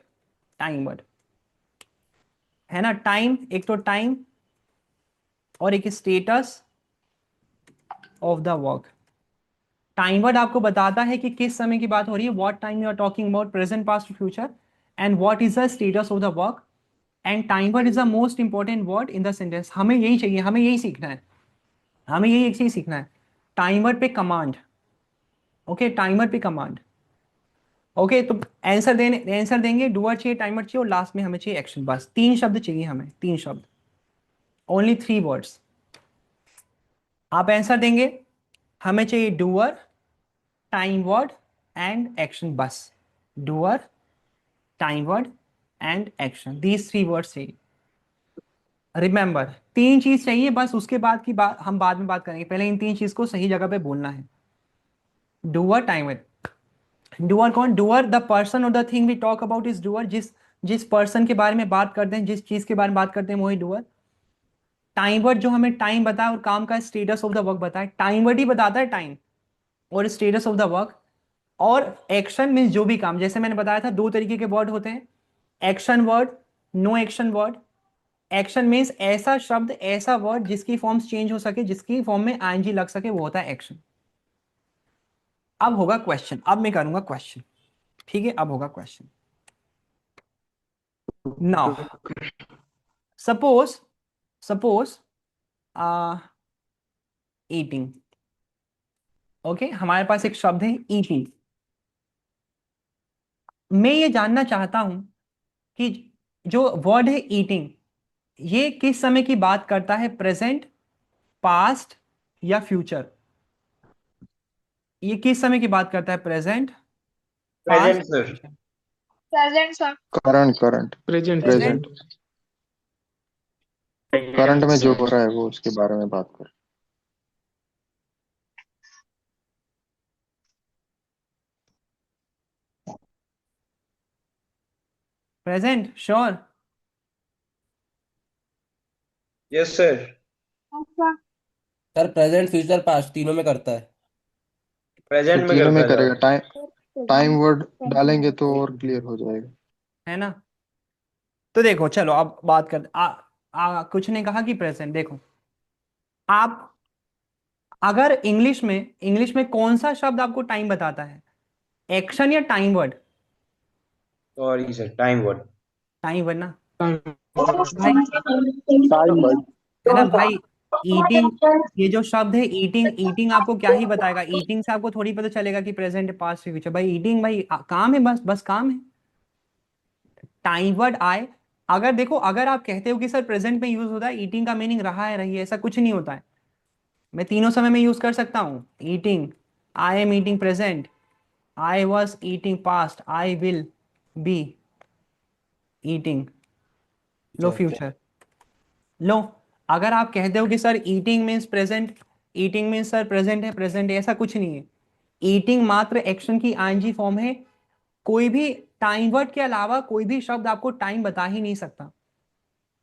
टाइम वर्ड, है ना, टाइम, एक तो टाइम और एक status of the work. Time word आपको बताता है कि किस समय की बात हो रही है, what time you are talking about, present, past, future, and what is the status of the work. And time word is the most important word in the sentence. हमें यही चाहिए, हमें यही सीखना है, हमें यही एक चीज सीखना है, टाइमर पे कमांड। ओके, टाइमर पे कमांड। ओके, तो आंसर देंगे, डूअर चाहिए, टाइमर चाहिए, और लास्ट में हमें चाहिए एक्शन। बस तीन शब्द चाहिए हमें, तीन शब्द, ओनली थ्री वर्ड्स। आप आंसर देंगे, हमें चाहिए doer, time word and action, बस। Doer, time word and action, these three words चाहिए। रिमेंबर, तीन चीज चाहिए बस, उसके बाद की बात हम बाद में बात करेंगे, पहले इन तीन चीज को सही जगह पे बोलना है। Doer, time word. डूअर कौन? डूअर, द पर्सन और the thing we talk about is doer. जिस जिस पर्सन के बारे में बात करते हैं, जिस चीज के बारे में बात करते हैं, वही डूअर। टाइम वर्ड जो हमें टाइम बताए और काम का स्टेटस ऑफ द वर्क बताए, टाइम वर्ड ही बताता है टाइम और स्टेटस ऑफ द वर्क। और एक्शन मीन्स जो भी काम, जैसे मैंने बताया था, दो तरीके के वर्ड होते हैं, action word, no action word. Action means ऐसा शब्द, ऐसा वर्ड जिसकी फॉर्म्स चेंज हो सके, जिसकी फॉर्म में आईएनजी लग सके, वो होता है एक्शन। अब होगा क्वेश्चन, अब मैं करूंगा क्वेश्चन, ठीक है, अब होगा question. Now suppose suppose eating. Okay, हमारे पास एक शब्द है ईटिंग। मैं ये जानना चाहता हूं कि जो वर्ड है ईटिंग, ये किस समय की बात करता है, प्रेजेंट, पास्ट या फ्यूचर? ये किस समय की बात करता है, present, present past, sir. Future? Present sir. Current current present present. Present current में जो हो रहा है वो उसके बारे में बात कर। Present sure? Yes sir. अच्छा। सर प्रेजेंट फ्यूचर पास्ट तीनों में करता है। प्रेजेंट तो में तीनों करता में है करेगा। ज्यादा। टाइम वर्ड डालेंगे तो और क्लियर हो जाएगा। है ना? तो देखो चलो अब बात कर कुछ ने कहा कि प्रेजेंट। देखो आप, अगर इंग्लिश में कौन सा शब्द आपको टाइम बताता है, एक्शन या time word? Sorry sir, time word. Time word ना टाइम। भाई? तो टाइम वर्ड। है ना भाई? ईटिंग, ये जो शब्द है ईटिंग, ईटिंग आपको क्या ही बताएगा? ईटिंग से आपको थोड़ी पता चलेगा कि प्रेजेंट, पास्ट, फ्यूचर। भाई ईटिंग, भाई काम है, बस बस काम है। टाइम वर्ड आए, अगर देखो, अगर आप कहते हो कि सर प्रेजेंट में यूज होता है, ईटिंग का मीनिंग रहा है रही है, ऐसा कुछ नहीं होता है। मैं तीनों समय में यूज कर सकता हूँ eating. I am eating present, I was eating past, I will be eating, लो फ्यूचर। लो, अगर आप कहते हो कि sir eating means present, eating means sir present है, ऐसा कुछ नहीं है। ईटिंग मात्र एक्शन की आईएनजी फॉर्म है। कोई भी टाइम वर्ड के अलावा कोई भी शब्द आपको टाइम बता ही नहीं सकता,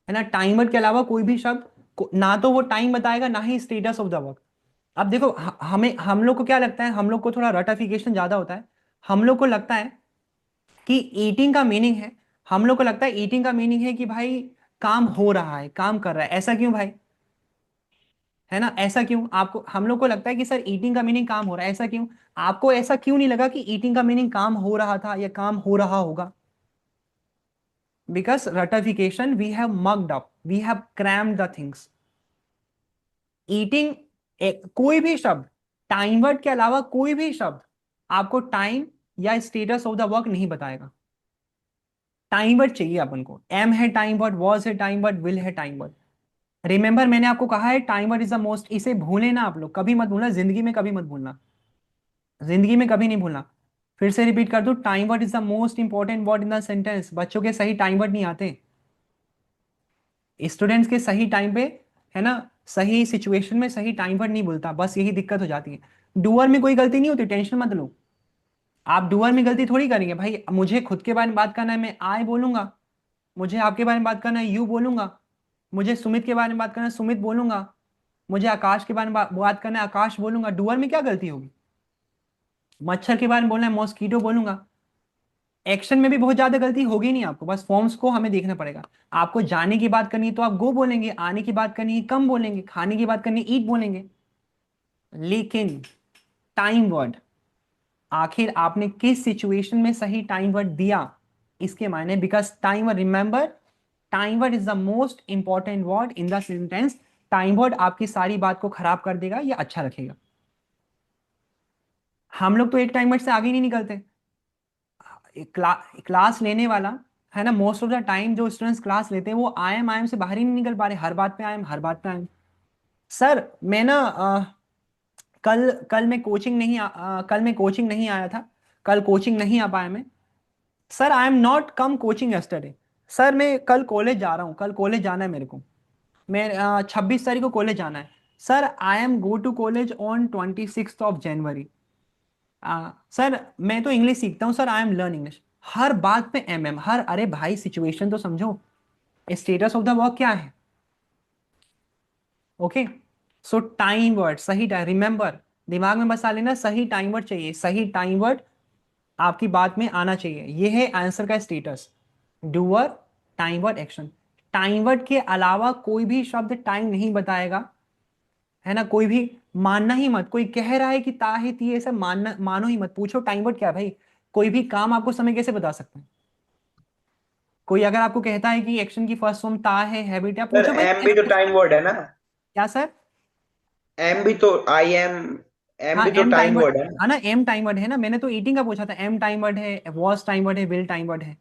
है ना? टाइम वर्ड के अलावा कोई भी शब्द ना तो वो टाइम बताएगा, ना ही स्टेटस ऑफ द वर्क। अब देखो हमें, हम लोग को क्या लगता है, हम लोग को थोड़ा रटिफिकेशन ज्यादा होता है। हम लोग को लगता है कि ईटिंग का मीनिंग है, हम लोग को लगता है ईटिंग का मीनिंग है कि भाई काम हो रहा है, काम कर रहा है। ऐसा क्यों भाई? है ना? ऐसा क्यों आपको, हम लोग को लगता है कि सर ईटिंग का मीनिंग काम हो रहा है, ऐसा क्यों? आपको ऐसा क्यों नहीं लगा कि ईटिंग का मीनिंग काम हो रहा था या काम हो रहा होगा? Because ratification, we have mugged up, we have crammed the things. Eating, कोई भी शब्द, टाइम वर्ड के अलावा कोई भी शब्द आपको टाइम या स्टेटस ऑफ द वर्क नहीं बताएगा। टाइम वर्ड चाहिए अपन को। एम है टाइम वर्ड, वॉज है टाइम वर्ड, विल है टाइम वर्ड। रिमेंबर, मैंने आपको कहा है time word is the most, इसे भूले ना आप लोग, कभी मत भूलना, जिंदगी में कभी मत भूलना, जिंदगी में कभी नहीं भूलना। फिर से रिपीट कर दूं, time word is the most important word in the sentence. बच्चों के सही टाइम वर्ड नहीं आते, स्टूडेंट्स के सही टाइम पे, है ना, सही सिचुएशन में सही टाइम वर्ड नहीं बोलता, बस यही दिक्कत हो जाती है। डूअर में कोई गलती नहीं होती, टेंशन मत लो। आप डूअर में गलती थोड़ी करेंगे भाई। मुझे खुद के बारे में बात करना है, मैं आई बोलूंगा। मुझे आपके बारे में बात करना है, यू बोलूंगा। मुझे सुमित के बारे में बात करना है, सुमित बोलूंगा। मुझे आकाश के बारे में बात करना है, आकाश बोलूंगा। डूअर में क्या गलती होगी? मच्छर के बारे में बोलना है, मॉस्कीटो बोलूंगा। एक्शन में भी बहुत ज्यादा गलती होगी नहीं आपको, बस फॉर्म्स को हमें देखना पड़ेगा। आपको जाने की बात करनी है तो आप गो बोलेंगे, आने की बात करनी है कम बोलेंगे, खाने की बात करनी है ईट बोलेंगे। लेकिन टाइम वर्ड, आखिर आपने किस सिचुएशन में सही टाइम वर्ड दिया, इसके मायने। Because time word, remember, time word is the most important word in the sentence. Time word आपकी सारी बात को खराब कर देगा या अच्छा रखेगा। हम लोग तो एक टाइम वर्ड से आगे नहीं निकलते। क्लास लेने वाला, है ना, मोस्ट ऑफ द टाइम जो स्टूडेंट्स क्लास लेते हैं वो आई एम से बाहर ही नहीं निकल पा रहे। हर बात पे आई एम, हर बात पे आई एम। सर मैं ना कल कल मैं कोचिंग नहीं कल मैं कोचिंग नहीं आया था, कल कोचिंग नहीं आ पाया मैं। Sir I am not come coaching yesterday. Sir मैं कल कॉलेज जा रहा हूँ, कल कॉलेज जाना है मेरे को, मैं 26 तारीख को कॉलेज जाना है। Sir I am go to college on 26 of January. Sir मैं तो इंग्लिश सीखता हूँ, sir I am learn English. हर बात पे एम, हर, अरे भाई सिचुएशन तो समझो, स्टेटस ऑफ द वर्क क्या है। ओके, सो टाइम वर्ड, सही टाइम, रिमेंबर, दिमाग में बसा लेना, सही टाइम वर्ड चाहिए, सही टाइम वर्ड आपकी बात में आना चाहिए। ये है आंसर का status. Doer, time word, action. Time word के अलावा कोई भी शब्द टाइम नहीं बताएगा, है ना? कोई भी, मानना ही मत, कोई कह रहा है कि ता है ती है, ऐसा मानना, मानो ही मत। पूछो टाइम वर्ड क्या है भाई? कोई भी काम आपको समय कैसे बता सकते हैं? कोई अगर आपको कहता है कि एक्शन की फर्स्ट फॉर्म ता है, हैबिट है, सर पूछो भाई एम भी तो टाइम वर्ड है ना। क्या सर? एम भी तो, आई एम, एम हाँ भी तो am time time word, word है ना। हाँ ना, एम टाइम वर्ड है ना। मैंने तो ईटिंग का पूछा था, एम टाइम वर्ड है, वॉज टाइम वर्ड है, विल टाइम वर्ड है।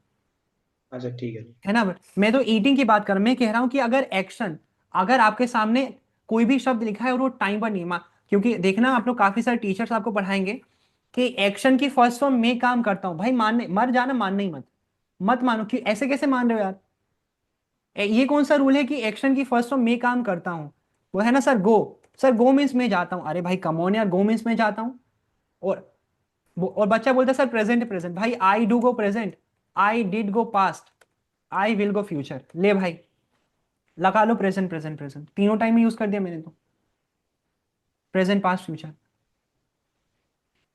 अच्छा ठीक है ना। मैं तो ईटिंग की बात कर रहा हूं, मैं कह रहा हूं कि अगर एक्शन, अगर आपके सामने कोई भी शब्द लिखा है और वो टाइम पर नहीं क्योंकि देखना आप लोग काफी सारे टीचर्स आपको पढ़ाएंगे कि एक्शन की फर्स्ट फॉर्म में काम करता हूं, भाई मानने मर जाना, मानना ही मत, मत मानो कि ऐसे कैसे मान रहे हो यार। ये कौन सा रूल है कि एक्शन की फर्स्ट फॉर्म में काम करता हूं। वो है ना सर गो, सर गो मीन्स मैं जाता हूं, अरे भाई कम ऑन यार, गो मीन्स मैं जाता हूं। और और बच्चा बोलता है सर प्रेजेंट प्रेजेंट, भाई I do go present, I did go past, I will go future, ले भाई लगा लो प्रेजेंट प्रेजेंट प्रेजेंट, तीनों टाइम यूज कर दिया मैंने तो, प्रेजेंट पास्ट फ्यूचर।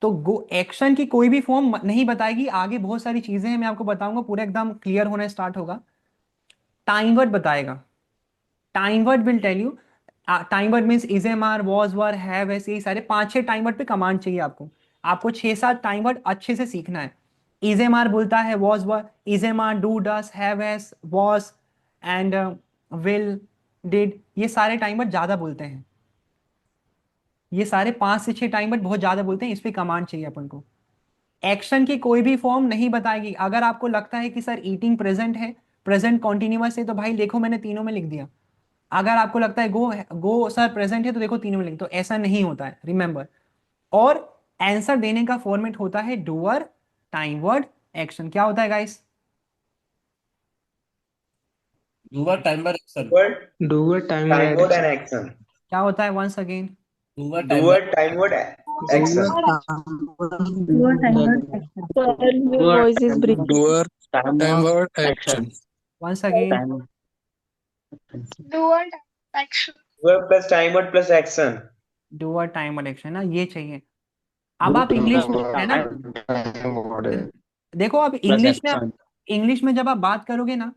तो गो एक्शन की कोई भी फॉर्म नहीं बताएगी, आगे बहुत सारी चीजें हैं मैं आपको बताऊंगा, पूरा एकदम क्लियर होना स्टार्ट होगा। टाइम वर्ड बताएगा, time word will tell you, time word means is am are was were have, ऐसे ही सारे 5-6 टाइम वर्ड पे कमांड चाहिए आपको। आपको 6-7 टाइम वर्ड अच्छे से सीखना है। इज एम आर बोलता है was were, is am are do does have has was and will did, ये सारे टाइम वर्ड ज्यादा बोलते हैं, ये सारे 5 से 6 टाइम वर्ड बहुत ज्यादा बोलते हैं, इस पे कमांड चाहिए अपन को। एक्शन की कोई भी फॉर्म नहीं बताएगी। अगर आपको लगता है कि सर ईटिंग प्रेजेंट है, प्रेजेंट कॉन्टिन्यूअस है, तो भाई देखो मैंने तीनों में लिख दिया। अगर आपको लगता है गो गो सर प्रेजेंट है, तो देखो तीनों में लिख, तो ऐसा नहीं होता है, रिमेंबर। और आंसर देने का फॉर्मेट होता है डूअर टाइम वर्ड एक्शन। क्या होता है guys? Doer timer action. Word doer timer time add word and action. Action. क्या होता है once again? Doer timer. Doer time word action. Dual timer action. Sir, your voice is breaking. Doer timer timer action. Action. Once again? Timer Dual action. Doer plus time word plus action. Doer time word action ना, ये चाहिए। अब आप English में है ना, time word है। देखो आप प्लस इंग्लिश में, एक्शन। इंग्लिश में जब आप बात करोगे ना,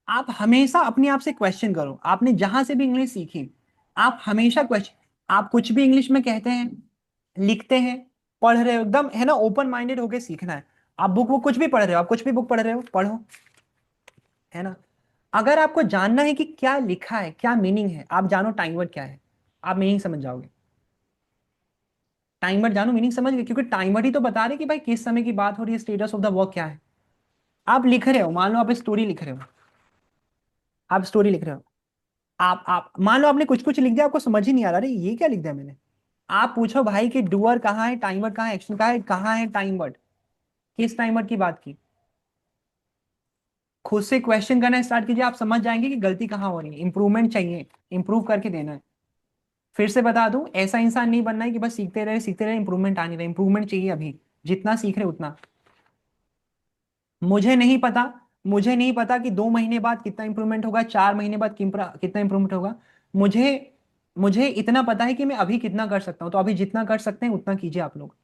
आप हमेशा अपने आप से क्वेश्चन करो। आपने जहां से भी इंग्लिश सीखी, आप हमेशा क्वेश्चन, आप कुछ भी इंग्लिश में कहते हैं, लिखते हैं, पढ़ रहे हो, एकदम है ना ओपन माइंडेड होके सीखना है। आप बुक वो कुछ भी पढ़ रहे हो, आप कुछ भी बुक पढ़ रहे हो, पढ़ो, है ना। अगर आपको जानना है कि क्या लिखा है, क्या मीनिंग है, आप जानो टाइम वर्ड क्या है, आप मीनिंग समझ जाओगे। टाइम वर्ड जानो, मीनिंग समझ गए, क्योंकि टाइम वर्ड ही तो बता रहे कि भाई किस समय की बात हो रही है, स्टेटस ऑफ द वर्क क्या है। आप लिख रहे हो, मान लो आप स्टोरी लिख रहे हो, आप स्टोरी लिख रहे हो, आप मान लो आपने कुछ कुछ लिख दिया, आपको समझ ही नहीं आ रहा, अरे ये क्या लिख दिया मैंने। आप पूछो भाई कि डूअर कहाँ है, टाइम वर्ड कहाँ है, एक्शन कहाँ है, कहाँ है टाइम वर्ड, किस टाइम वर्ड की बात की। खुद से क्वेश्चन करना स्टार्ट कीजिए, आप समझ जाएंगे कि गलती कहाँ हो रही है, इंप्रूवमेंट चाहिए, इंप्रूव करके देना है। फिर से बता दूं, ऐसा इंसान नहीं बनना है कि बस सीखते रहे इंप्रूवमेंट आ नहीं रहा, इंप्रूवमेंट चाहिए अभी, जितना सीख रहे उतना। मुझे नहीं पता, मुझे नहीं पता कि 2 महीने बाद कितना इंप्रूवमेंट होगा, 4 महीने बाद कितना इंप्रूवमेंट होगा। मुझे मुझे इतना पता है कि मैं अभी कितना कर सकता हूं, तो अभी जितना कर सकते हैं उतना कीजिए आप लोग,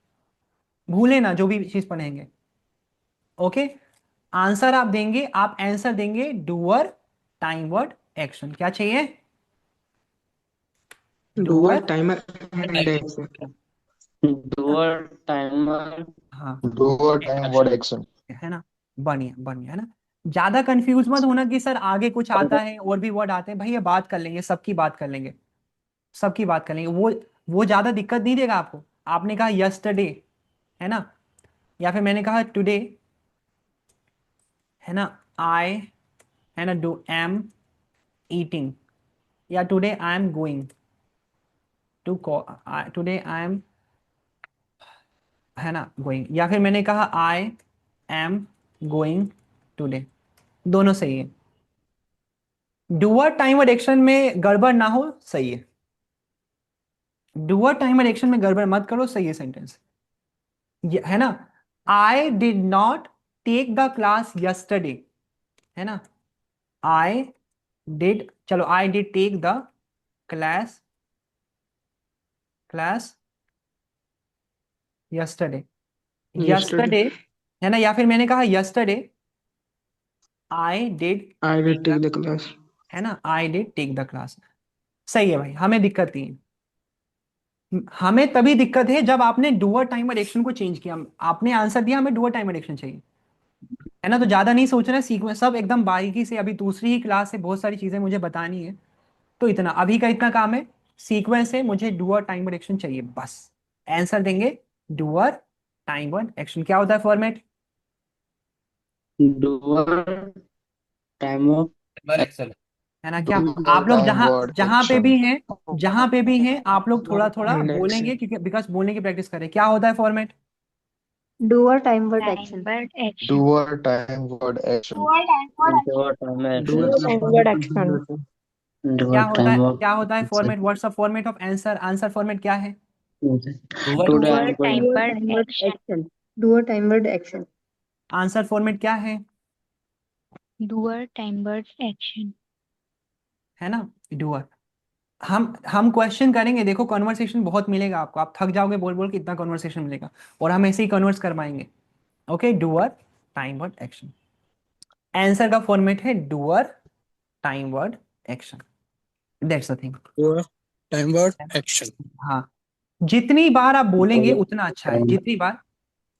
भूले ना जो भी चीज पढ़ेंगे। ओके, आंसर आप देंगे, आप आंसर देंगे डूअर टाइम वर्ड एक्शन। क्या चाहिए? Doer doer, timer and action. Doer timer हाँ, doer time word action. Action. है ना, बढ़िया बढ़िया, है ना। ज्यादा कंफ्यूज मत होना कि सर आगे कुछ आता है और भी वर्ड आते हैं, भाई ये बात कर लेंगे, सबकी बात कर लेंगे, सबकी बात कर लेंगे, वो ज्यादा दिक्कत नहीं देगा आपको। आपने कहा यस्टरडे, है ना, या फिर मैंने कहा टुडे, है ना, आई, है ना, डू एम ईटिंग, या today I am going to, today I am, है ना, गोइंग, या फिर मैंने कहा आई एम गोइंग टुडे, दोनों सही है। डूअर टाइमर एक्शन में गड़बड़ ना हो, सही है। डूअर टाइमर एक्शन में गड़बड़ मत करो, सही है सेंटेंस, है ना। I did not take the class yesterday, है ना, आई डिड, चलो I did take the class, class yesterday, yesterday yesterday, है ना, या फिर मैंने कहा yesterday I did I will take the, take the class. है ना, I did take the class. सही है भाई, हमें दिक्कत नहीं है। हमें तभी दिक्कत है जब आपने डूअर टाइमर एक्शन को चेंज किया, आपने आंसर दिया हमें डूअर टाइमर एक्शन चाहिए, है ना। तो ज्यादा नहीं सोचना, सीक्वेंस सब एकदम बारीकी से, अभी दूसरी ही क्लास है, बहुत सारी चीजें मुझे बतानी है, तो इतना अभी का इतना काम है, सीक्वेंस है, मुझे डूअर टाइमर एक्शन चाहिए बस। आंसर देंगे डूअर टाइमर एक्शन। क्या होता है format? doer time of action है ना क्या? Doer आप लोग time जहां word जहां पे action. भी हैं, जहां पे भी हैं आप लोग थोड़ा थोड़ा And बोलेंगे, action. क्योंकि बिकॉज बोलने की प्रैक्टिस करें। क्या होता है format? Doer time word action. Doer time word action. doer time Doer action. time Word action. क्या Doer होता time है, of क्या होता है action. Format? What's the format of answer? Answer format क्या है? Doer Today I am Doer going. time word action. Doer time word action. Answer format क्या है? Doer time word action. है ना, डूअर। हम क्वेश्चन करेंगे, देखो कन्वर्सेशन बहुत मिलेगा आपको, आप थक जाओगे बोल बोल के, इतना कन्वर्सेशन मिलेगा और हम ऐसे ही कन्वर्स करवाएंगे। Okay, doer time word action. Answer का फॉर्मेट है doer time word action. That's the thing. doer time word action. हाँ, जितनी बार आप बोलेंगे उतना अच्छा है, जितनी बार।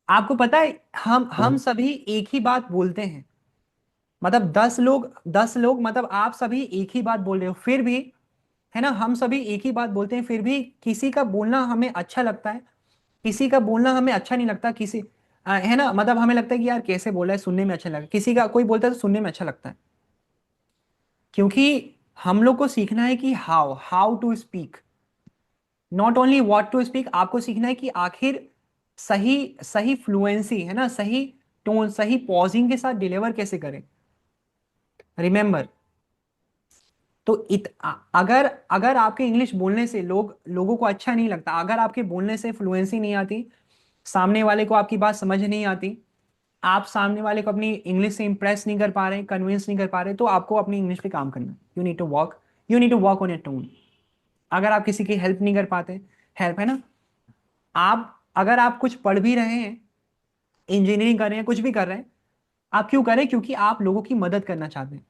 आपको पता है हम सभी एक ही बात बोलते हैं, मतलब 10 लोग मतलब आप सभी एक ही बात बोल रहे हो, फिर भी, है ना, हम सभी एक ही बात बोलते हैं, फिर भी किसी का बोलना हमें अच्छा लगता है, किसी का बोलना हमें अच्छा नहीं लगता, किसी है ना, मतलब हमें लगता है कि यार कैसे बोला है, सुनने में अच्छा लगा। किसी का कोई बोलता है तो सुनने में अच्छा लगता है, क्योंकि हम लोग को सीखना है कि how how to speak, not only what to speak. आपको सीखना है कि आखिर सही सही फ्लुएंसी, है ना, सही टोन, सही पॉजिंग के साथ डिलीवर कैसे करें। रिमेंबर, तो अगर अगर आपके इंग्लिश बोलने से लोगों को अच्छा नहीं लगता, अगर आपके बोलने से फ्लुएंसी नहीं आती, सामने वाले को आपकी बात समझ नहीं आती, आप सामने वाले को अपनी इंग्लिश से इंप्रेस नहीं कर पा रहे, कन्विंस नहीं कर पा रहे, तो आपको अपनी इंग्लिश पे काम करना है। You need to work on your tone. अगर आप किसी की हेल्प नहीं कर पाते, हेल्प, है ना, आप अगर आप कुछ पढ़ भी रहे हैं, इंजीनियरिंग कर रहे हैं, कुछ भी कर रहे हैं, आप क्यों करें? क्योंकि आप लोगों की मदद करना चाहते हैं।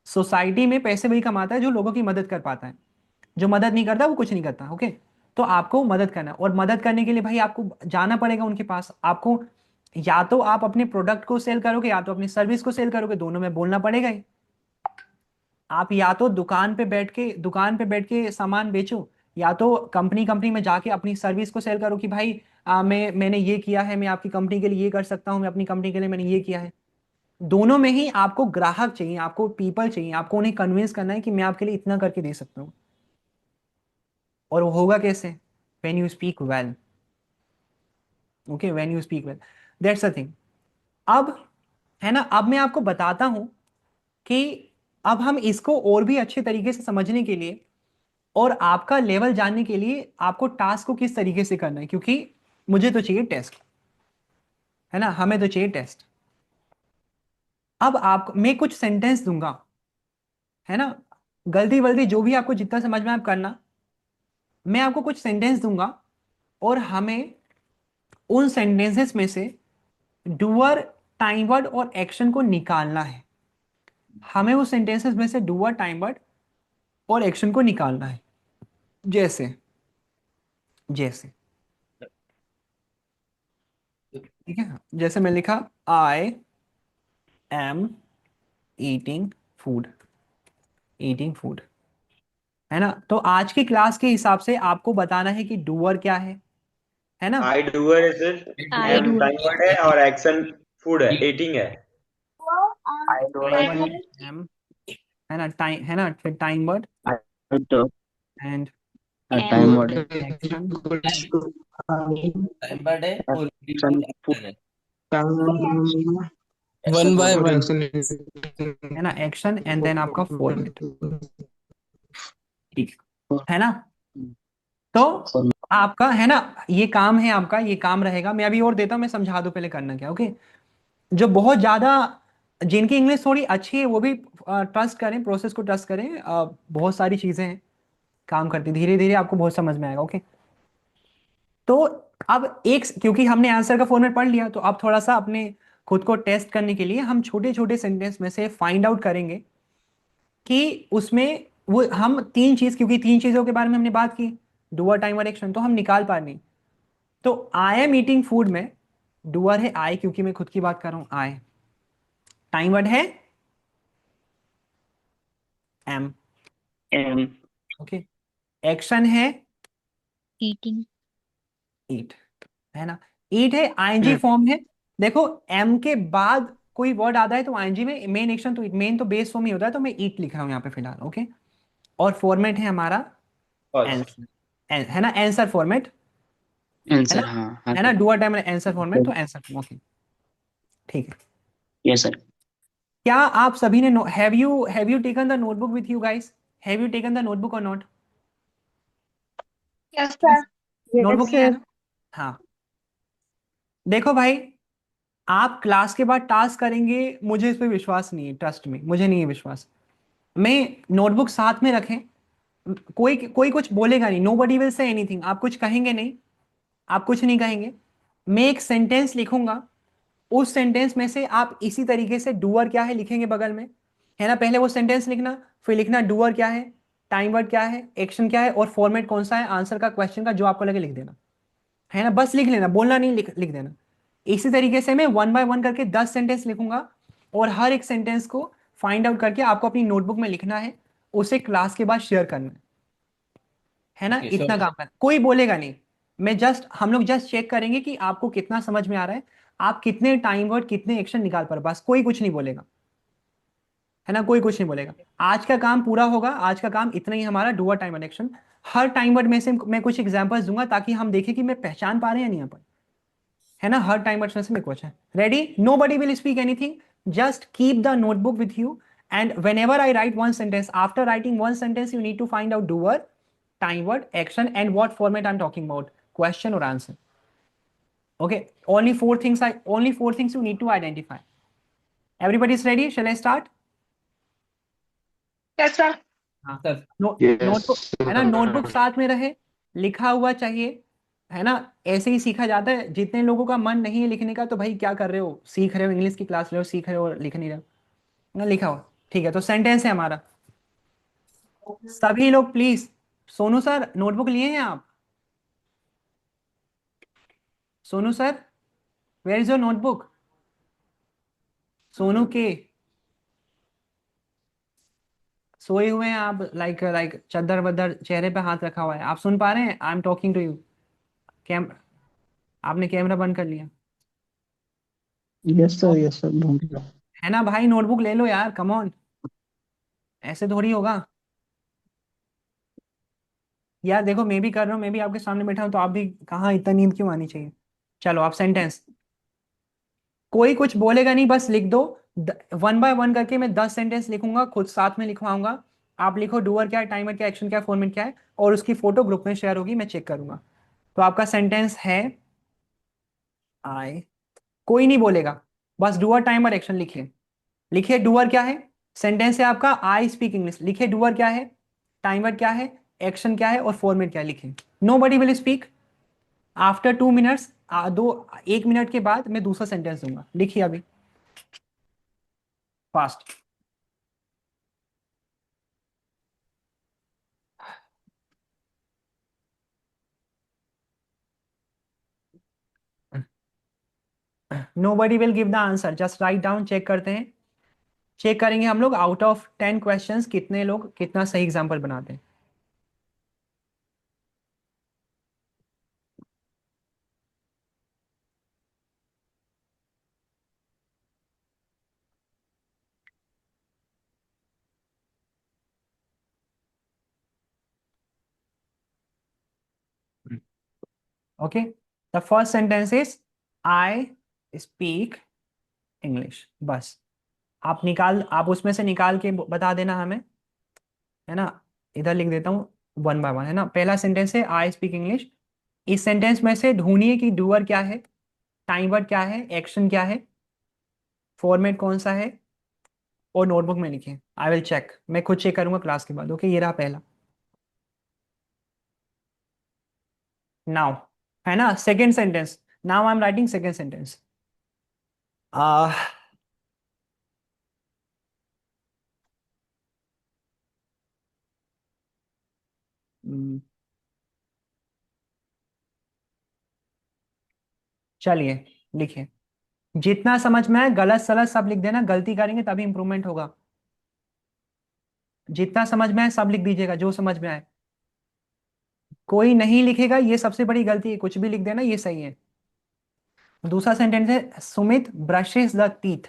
सोसाइटी में पैसे वही कमाता है जो लोगों की मदद कर पाता है, जो मदद नहीं करता वो कुछ नहीं करता। ओके, तो आपको मदद करना है, और मदद करने के लिए भाई आपको जाना पड़ेगा उनके पास। आपको या तो आप अपने प्रोडक्ट को सेल करोगे, या तो अपनी सर्विस को सेल करोगे, दोनों में बोलना पड़ेगा ही। आप या तो दुकान पे बैठ के सामान बेचो, या तो कंपनी कंपनी में जाके अपनी सर्विस को सेल करो कि भाई मैंने ये किया है, मैं आपकी कंपनी के लिए ये कर सकता हूँ, मैं अपनी कंपनी के लिए मैंने ये किया है। दोनों में ही आपको ग्राहक चाहिए, आपको पीपल चाहिए, आपको उन्हें कन्विंस करना है कि मैं आपके लिए इतना करके दे सकता हूँ। और वो होगा कैसे? When you speak well. Okay, when you speak well, that's the thing. अब, है ना, अब मैं आपको बताता हूं कि अब हम इसको और भी अच्छे तरीके से समझने के लिए और आपका लेवल जानने के लिए आपको टास्क को किस तरीके से करना है, क्योंकि मुझे तो चाहिए टेस्ट, है ना, हमें तो चाहिए टेस्ट। अब आपको मैं कुछ सेंटेंस दूंगा, है ना, गलती वल्ती जो भी आपको जितना समझ में आप करना। मैं आपको कुछ सेंटेंस दूंगा और हमें उन सेंटेंसेस में से डूअर, टाइम वर्ड और एक्शन को निकालना है। हमें उस सेंटेंसेस में से डूअर, टाइम वर्ड और एक्शन को निकालना है। जैसे जैसे ठीक है, जैसे मैं लिखा, आई am eating food, eating food, है ना। तो आज की क्लास के हिसाब से आपको बताना है कि डूअर क्या है ना। आई डूअर है sir, I am do. Time word है और एक्शन फूड है, ईटिंग है। I do time word it. है एम, है ना, टाइम, है ना, फिर टाइम वर्ड I do एंड a time Am. order. Action, time word है और Action. एक्शन है। Time Action one by for one. action. है ना, एक्शन एंड देन आपका फॉर्मेट। ठीक है ना। तो आपका, है ना, ये काम है आपका, ये काम रहेगा। मैं अभी और देता हूं, मैं समझा दूं पहले करना क्या। ओके, जो बहुत ज्यादा, जिनकी इंग्लिश थोड़ी अच्छी है वो भी ट्रस्ट करें, प्रोसेस को ट्रस्ट करें। बहुत सारी चीजें हैं काम करती, धीरे धीरे आपको बहुत समझ में आएगा। ओके, तो अब एक, क्योंकि हमने आंसर का फॉर्मेट पढ़ लिया, तो अब थोड़ा सा अपने खुद को टेस्ट करने के लिए हम छोटे छोटे सेंटेंस में से फाइंड आउट करेंगे कि उसमें वो हम तीन चीज, क्योंकि तीन चीजों के बारे में हमने बात की, डूअर, टाइम और एक्शन, तो हम निकाल पा नहीं। तो आई एम ईटिंग फूड में डूअर है आई, क्योंकि मैं खुद की बात कर रहा हूं, आई। टाइम वर्ड है एम। M. ओके, एक्शन है Eating. ईट, है ना। ईट है आईएनजी फॉर्म है। देखो, एम के बाद कोई वर्ड आता है तो आईएनजी में मेन एक्शन तो मेन तो बेस फॉर्म ही होता है, तो मैं ईट लिख रहा हूँ यहाँ पे फिलहाल। ओके, और फॉर्मेट है हमारा फर्स्ट। आंसर, है ना, आंसर फॉर्मेट, है आंसर, ना, हाँ हाँ है ना, डुअर टाइम आंसर फॉर्मेट, तो आंसर। ओके, ठीक है। Yes sir. क्या आप सभी ने have you taken the notebook with you guys? Have you taken the notebook और not? Yes, sir. Notebook Yes, लिया है sir. ना? हाँ, देखो भाई, आप क्लास के बाद टास्क करेंगे, मुझे इस पे विश्वास नहीं है, ट्रस्ट में, मुझे नहीं है विश्वास। मैं नोटबुक साथ में रखें, कोई कोई कुछ बोलेगा नहीं, nobody will say anything, आप कुछ कहेंगे नहीं, आप कुछ नहीं कहेंगे। मैं एक सेंटेंस लिखूंगा, उस सेंटेंस में से आप इसी तरीके से डूअर क्या है लिखेंगे बगल में, है ना, पहले वो सेंटेंस लिखना, फिर लिखना डूअर क्या है, टाइम वर्ड क्या है, एक्शन क्या है, और फॉर्मेट कौन सा है आंसर का, क्वेश्चन का, जो आपको लगे लिख देना, है ना, बस लिख लेना, बोलना नहीं, लिख देना। इसी तरीके से मैं 1 बाय 1 करके 10 सेंटेंस लिखूंगा, और हर एक सेंटेंस को फाइंड आउट करके आपको अपनी नोटबुक में लिखना है, उसे क्लास के बाद शेयर करना है ना, Okay, इतना sure. काम करना, कोई बोलेगा नहीं। हम लोग जस्ट चेक करेंगे कि आपको कितना समझ में आ रहा है, आप कितने टाइम वर्ड, कितने एक्शन निकाल पा रहे हो, बस कोई कुछ नहीं बोलेगा, है ना, कोई कुछ नहीं बोलेगा। आज का काम पूरा होगा, आज का काम इतना ही हमारा, डुअर टाइम वर्ड एक्शन। हर टाइम वर्ड में से मैं कुछ एग्जांपल्स दूंगा, ताकि हम देखें कि मैं पहचान पा रहे हैं या नहीं यहाँ पर, है ना, हर टाइम वर्ड में से मैं कुछ है। Ready? Nobody will speak anything, just keep the notebook with you, and whenever I write one sentence, after writing one sentence you need to find out doer, time word, action, and what format I'm talking about, question or answer. Okay, only four things you need to identify. Everybody is ready? Shall I start? Yes, sir. हाँ, Sir. Notebook, Yes, है ना, notebook साथ में रहे, लिखा हुआ चाहिए, है ना, ऐसे ही सीखा जाता है। जितने लोगों का मन नहीं है लिखने का, तो भाई क्या कर रहे हो, सीख रहे हो, इंग्लिश की क्लास ले रहे हो, सीख रहे हो और लिख नहीं रहे हो ना, लिखा हुआ। ठीक है, तो सेंटेंस है हमारा, सभी लोग प्लीज, सोनू सर नोटबुक लिए हैं आप? Sonu sir, where is your notebook? Sonu के, सोए हुए हैं आप, लाइक लाइक चद्दर वद्दर चेहरे पे हाथ रखा हुआ है, आप सुन पा रहे हैं? I am talking to you. Cam आपने कैमरा बंद कर लिया? यस सर ढूंढ रहा हूँ। है ना भाई, नोटबुक ले लो यार, कम ऑन, ऐसे थोड़ी होगा यार। देखो मैं भी कर रहा हूँ, मैं भी आपके सामने बैठा हूँ, तो आप भी, कहाँ इतना नींद क्यों आनी चाहिए? चलो आप सेंटेंस, कोई कुछ बोलेगा नहीं, बस लिख दो। 1 बाय 1 करके मैं 10 सेंटेंस लिखूंगा, खुद साथ में लिखवाऊंगा, आप लिखो डूअर क्या है, टाइमर क्या, एक्शन क्या, फॉर्मेट क्या है, और उसकी फोटो ग्रुप में शेयर होगी, मैं चेक करूंगा। तो आपका सेंटेंस है आई, कोई नहीं बोलेगा, बस डूअर टाइमर एक्शन लिखिए। लिखिए डूअर क्या है, सेंटेंस है आपका आई स्पीक इंग्लिश, लिखिए डूअर क्या है, टाइमर क्या है, एक्शन क्या है, और फॉर्मेट क्या है, लिखिए। Nobody will speak after 2 minutes, 1 minute के बाद मैं दूसरा सेंटेंस दूंगा, लिखिए अभी fast. Nobody will give the answer, just write down, check करते हैं, चेक करेंगे हम लोग आउट ऑफ 10 क्वेश्चंस कितने लोग कितना सही एग्जाम्पल बनाते हैं। Okay, the first sentence is I speak English, बस आप उसमें से निकाल के बता देना हमें, है ना। इधर लिख देता हूँ 1 बाय 1, है ना। पहला सेंटेंस है आई स्पीक इंग्लिश, इस सेंटेंस में से ढूंढिए कि डूअर क्या है, टाइम वर्ड क्या है, एक्शन क्या है, फॉर्मेट कौन सा है, और नोटबुक में लिखिए। आई विल चेक, मैं खुद चेक करूंगा क्लास के बाद। ओके, ये रहा पहला। नाउ, है ना, second sentence, now I am writing second sentence. आ चलिए लिखिए, जितना समझ में आए, गलत सलत सब लिख देना, गलती करेंगे तभी इंप्रूवमेंट होगा। जितना समझ में आए सब लिख दीजिएगा, जो समझ में आए, कोई नहीं लिखेगा, ये सबसे बड़ी गलती है, कुछ भी लिख देना, ये सही है। दूसरा सेंटेंस है Sumit brushes the teeth,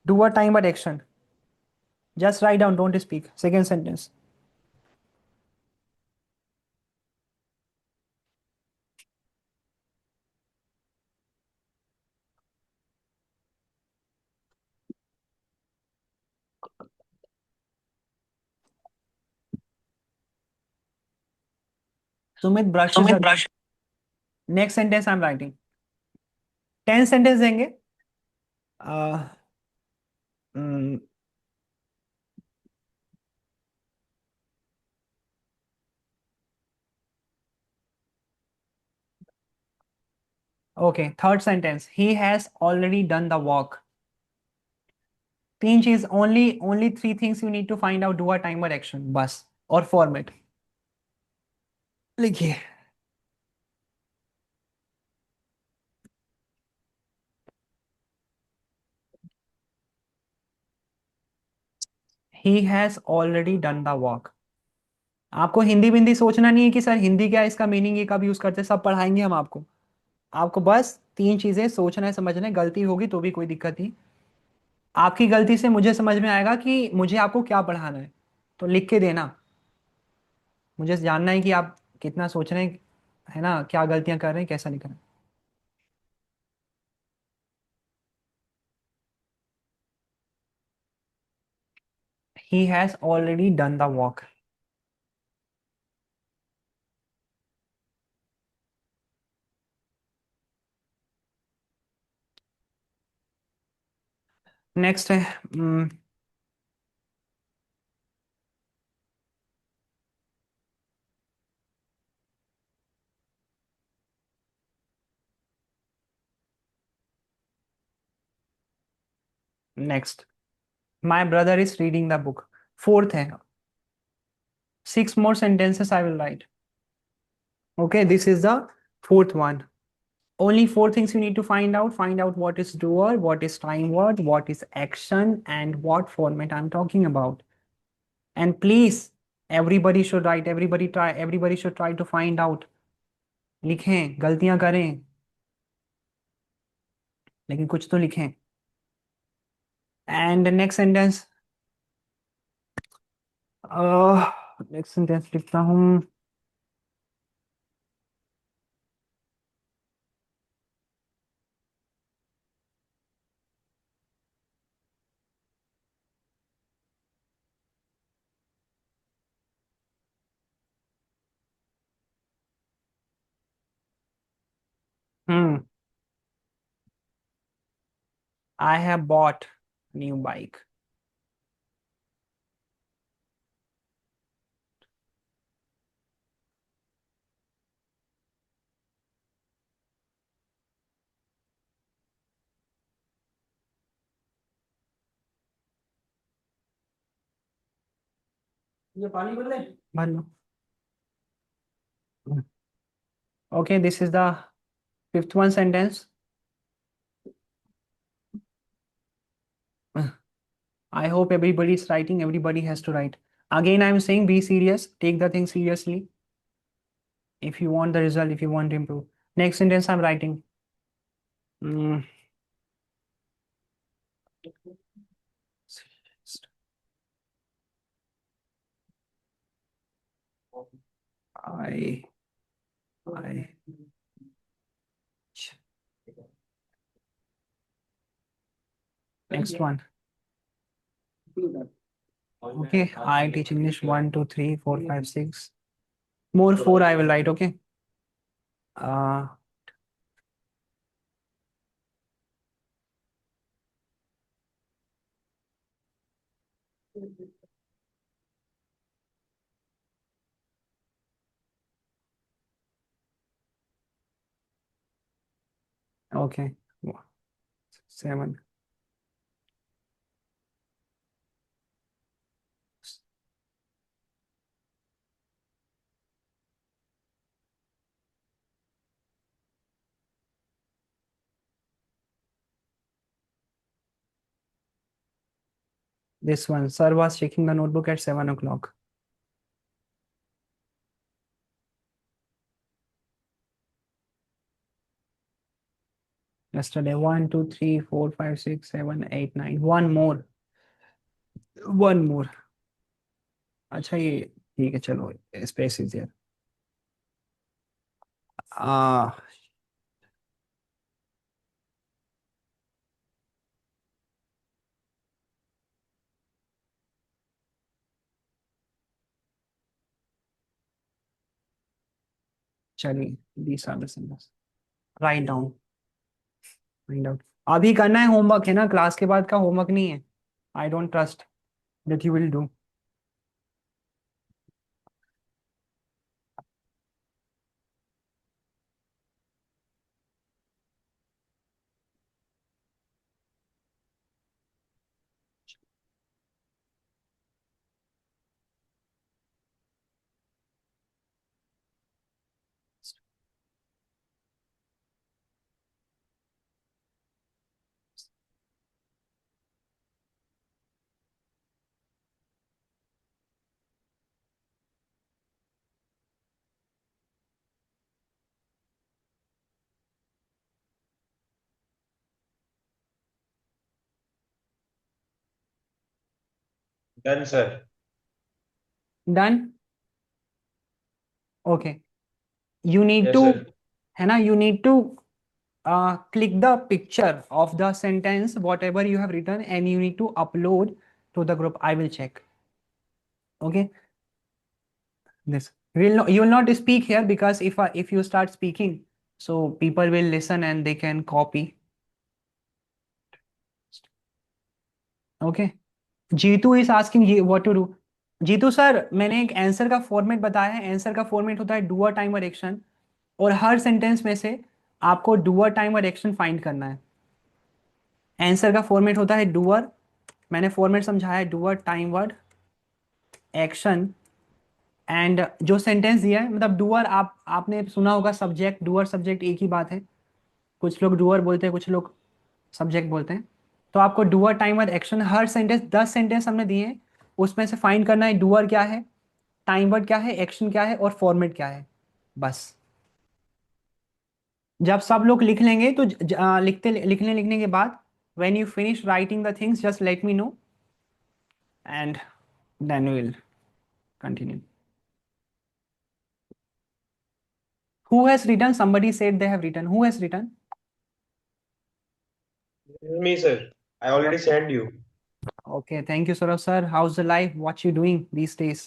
Do a time but action. Just write down, don't speak. Second sentence. Sumit brushes her. Next sentence I'm writing. 10 sentence देंगे. uh, mm, okay, third sentence. He has already done the work. तीन चीज, only three things you need to find out. Do a timer action बस, और format लिखिए. He has already done the work. आपको हिंदी बिंदी सोचना नहीं है कि सर हिंदी क्या है, इसका मीनिंग ये कब यूज करते हैं, सब पढ़ाएंगे हम आपको. आपको बस तीन चीजें सोचना है, समझना है. गलती होगी तो भी कोई दिक्कत नहीं. आपकी गलती से मुझे समझ में आएगा कि मुझे आपको क्या पढ़ाना है, तो लिख के देना. मुझे जानना है कि आप कितना सोच रहे हैं, है ना, क्या गलतियां कर रहे हैं, कैसा नहीं कर रहे हैं. He has already done the work. Next है next. My brother is reading the book. Fourth है. 6 more sentences I will write. Okay, this is the fourth one. Only 4 things you need to find out. Find out what is doer, what is time word, what is action, and what format I'm talking about. And please, everybody should write, everybody should try to find out. लिखें, गलतियां करें, लेकिन कुछ तो लिखें. And the next sentence, next sentence लिखता हूँ. I have bought new bike. ये पानी भर ले, भर लो. Okay, this is the fifth one sentence. I hope everybody is writing. Everybody has to write. Again, I'm saying be serious. Take the thing seriously. If you want the result, if you want to improve. Next sentence I'm writing. I. Next one. Okay, I teach English 1, 2, 3, 4, 5, 6. More 4 I will write, okay? Okay. 7. This one. Sir was checking the notebook at 7 o'clock. Yesterday, 1, 2, 3, 4, 5, 6, 7, 8, 9. One more. One more. अच्छा ये ठीक है, चलो space is there. आ चलिए, these are the symbols. Write down. Find out. अभी करना है, homework है ना, क्लास के बाद का होमवर्क नहीं है. I don't trust that you will do. Done, sir. Done? Okay. You need Yes, to, sir. है ना, you need to click the picture of the sentence, whatever you have written, and you need to upload to the group. I will check. Okay. This you will not speak here, because if you start speaking, so people will listen and they can copy. Okay. Jeetu is asking what to do. Jeetu sir, मैंने एक answer का format बताया है. Answer का format होता है doer timer action, और हर sentence में से आपको डूअर टाइमर एक्शन फाइंड करना है. आंसर का फॉर्मेट होता है डूअर, मैंने फॉर्मेट समझाया है, doer time word action. And जो सेंटेंस दिया है, मतलब डूअर, आपने सुना होगा सब्जेक्ट, डूअर सब्जेक्ट एक ही बात है. कुछ लोग डूअर बोलते हैं, कुछ लोग सब्जेक्ट बोलते हैं. तो आपको डूअर टाइम वर्ड एक्शन, हर सेंटेंस 10 सेंटेंस हमने दिए हैं, उसमें से फाइंड करना है डूअर क्या है, टाइम वर्ड क्या है, एक्शन क्या है, और फॉर्मेट क्या है. बस जब सब लोग लिख लेंगे तो लिखने के बाद, when you finish writing the things, just let me know and then we will continue. Who has written? Somebody said they have written. Who has written? Me, sir. I already sent you. Okay, thank you, Saurav sir. How's the life? What you doing these days?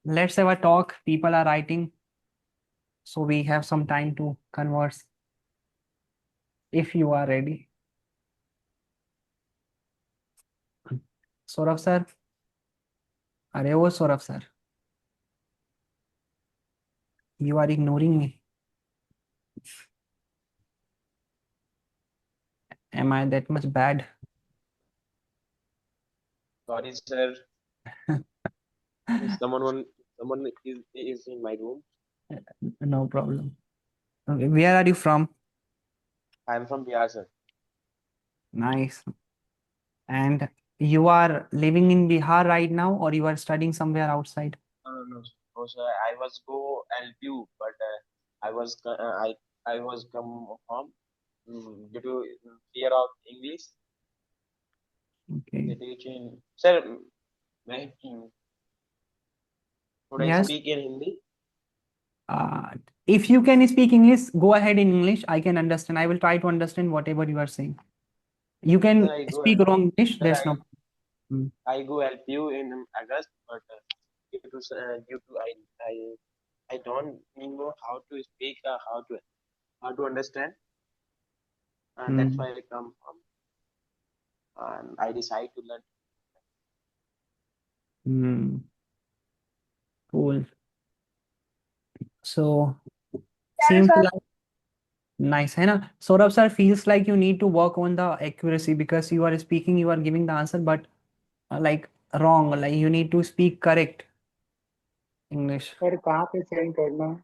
Let's have a talk. People are writing, so we have some time to converse. If you are ready. Saurav sir. अरे वो Saurav sir. You are ignoring me. Am I that much bad? Sorry, sir. Someone is in my room. No problem. Okay, where are you from? I am from Bihar, sir. Nice. And you are living in Bihar right now, or you are studying somewhere outside? No, sir. I was go LPU, but I was come home due to fear of English. Okay. The teaching, sir. May could I Yes. speak in Hindi? If you can speak English, go ahead in English. I can understand. I will try to understand whatever you are saying. You can Sir, I go. speak wrong English. Sir, There's no. I go LPU in August, but due to I don't know how to speak, how to understand, and that's why I come home. And I decide to learn. Cool. So seems like nice, है ना? Saurabh sir, feels like you need to work on the accuracy, because you are speaking, you are giving the answer, but like wrong. Like you need to speak correct English. Sir कहाँ पे send करना है?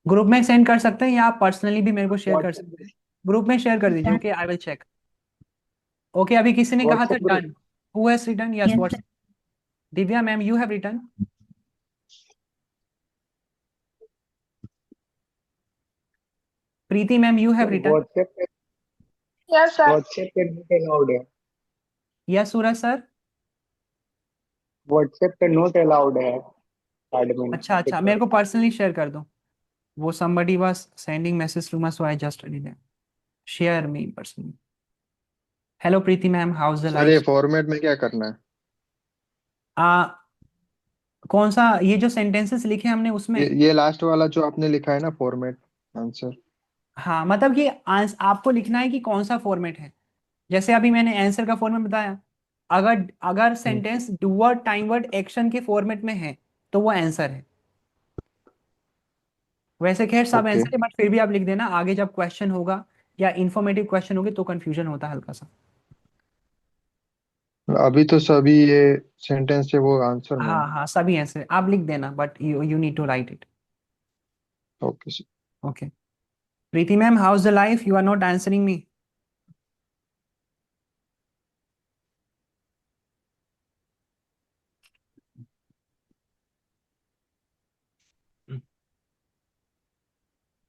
Group में send कर सकते हैं, या आप पर्सनली भी मेरे को शेयर कर WhatsApp सकते हैं. ग्रुप में शेयर कर दीजिए. Okay, I will check. Okay, अभी किसी ने कहा था WhatsApp group. Done. Who has written? Yes, what's Divya ma'am, you have written. Preeti ma'am, you have written. Yes, sir. WhatsApp पे not allowed है. Yes, Suraj sir. WhatsApp पे not allowed है. Admin. अच्छा, मेरे को पर्सनली शेयर कर दो. वो somebody was sending message to me, so I just did it. Share me personally. Hello Preeti ma'am, how's the sir ये life? फॉर्मेट में क्या करना है? कौन सा, ये जो सेंटेंसेस लिखे हमने उसमें? ये लास्ट वाला जो आपने लिखा है ना, फॉर्मेट आंसर. हाँ, मतलब कि आपको लिखना है कि कौन सा फॉर्मेट है. जैसे अभी मैंने आंसर का फॉर्मेट बताया. अगर अगर sentence doer time word action के फॉर्मेट में है तो वो आंसर है. वैसे खैर सब ओके. आंसर है, बट फिर भी आप लिख देना, आगे जब क्वेश्चन होगा या इंफॉर्मेटिव क्वेश्चन होगी तो कंफ्यूजन होता है हल्का सा. अभी तो सभी ये सेंटेंस है वो आंसर में. हाँ हाँ, सभी आंसर आप लिख देना, but you need to write it. Okay sir. Okay. Preeti ma'am, how is the life? You are not answering me.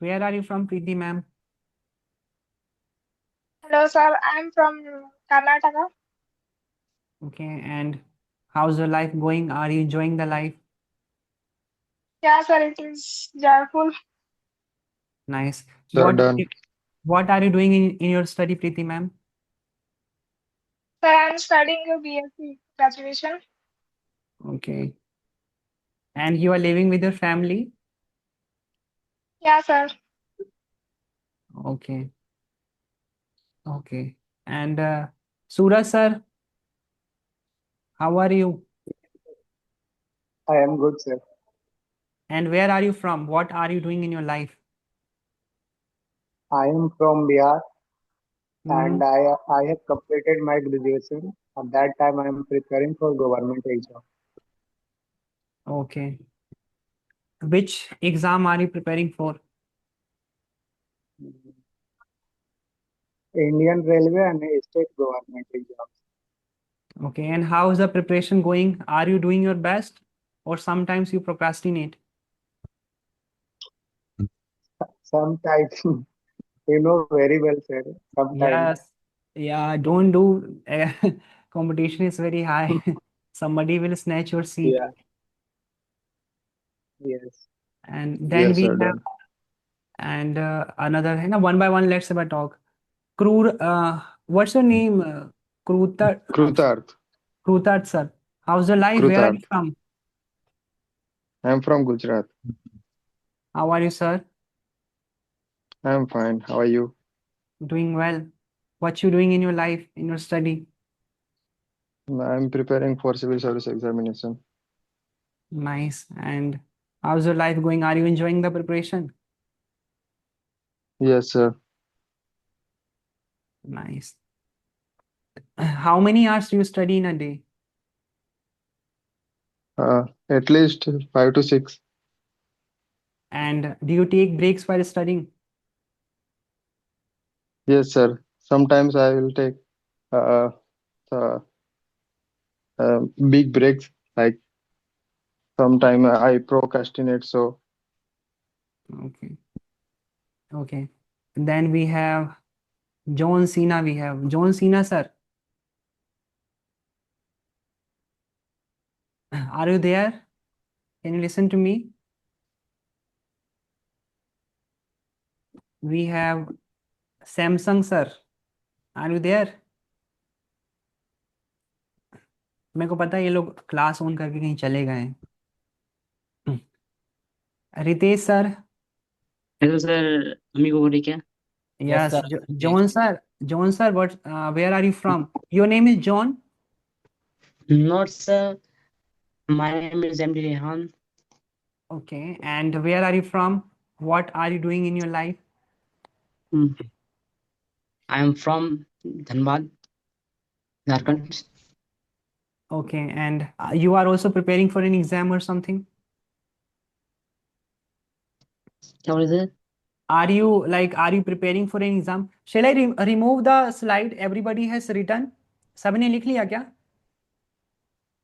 Where are you from, Preeti ma'am? Hello, sir. I'm from Karnataka. Okay, and how's your life going? Are you enjoying the life? Yeah, sir. It is joyful. Nice. Sir, done. What are you doing in your study, Preeti ma'am? Sir, I'm studying a BSc graduation. Okay. And you are living with your family? Yeah, sir. Okay. Okay. And Suraj sir, how are you? I am good, sir. And where are you from? What are you doing in your life? I am from Bihar and Hmm. I have completed my graduation. At that time, I am preparing for government exam. Okay. Which exam are you preparing for? Indian Railway and state government exams. Okay. And how is the preparation going? Are you doing your best or sometimes you procrastinate? Sometimes, you know very well, sir. Sometimes, Yes. Yeah, don't do. Competition is very high. Somebody will snatch your seat. yeah, yes. And then Yes, we sir, have, done. and another, है ना, one by one, let's have a talk. Krur, what's your name? Krutar, Krutarth. Krutat sir. How's your life? Where are you Krutarth. from? I am from Gujarat. How are you, sir? I am fine. How are you? Doing well. What you doing in your life, in your study? I am preparing for civil service examination. Nice. And how's your life going? Are you enjoying the preparation? Yes, sir. Nice. How many hours do you study in a day? At least 5 to 6. And do you take breaks while studying? Yes, sir. Sometimes I will take uh, uh, big breaks. Like sometime I procrastinate. So Okay. Okay. Then we have John Cena. We have John Cena, sir. Are you there? Can you listen to me? We have Samsung, sir. Are you there? मेरे को पता है ये लोग class on करके कहीं चले गए हैं. रितेश सर. हेलो सर, अम्मी को बोले क्या? Yes, sir. John sir. John sir, what? Where are you from? Your name is John. Not sir, my name is MD Rehan. Okay. And where are you from? What are you doing in your life? I am from Dhanbad, Jharkhand. Okay. And you are also preparing for an exam or something? क्या बोले sir? Are you preparing for an exam? Shall I remove the slide everybody has written? सबने लिख लिया क्या?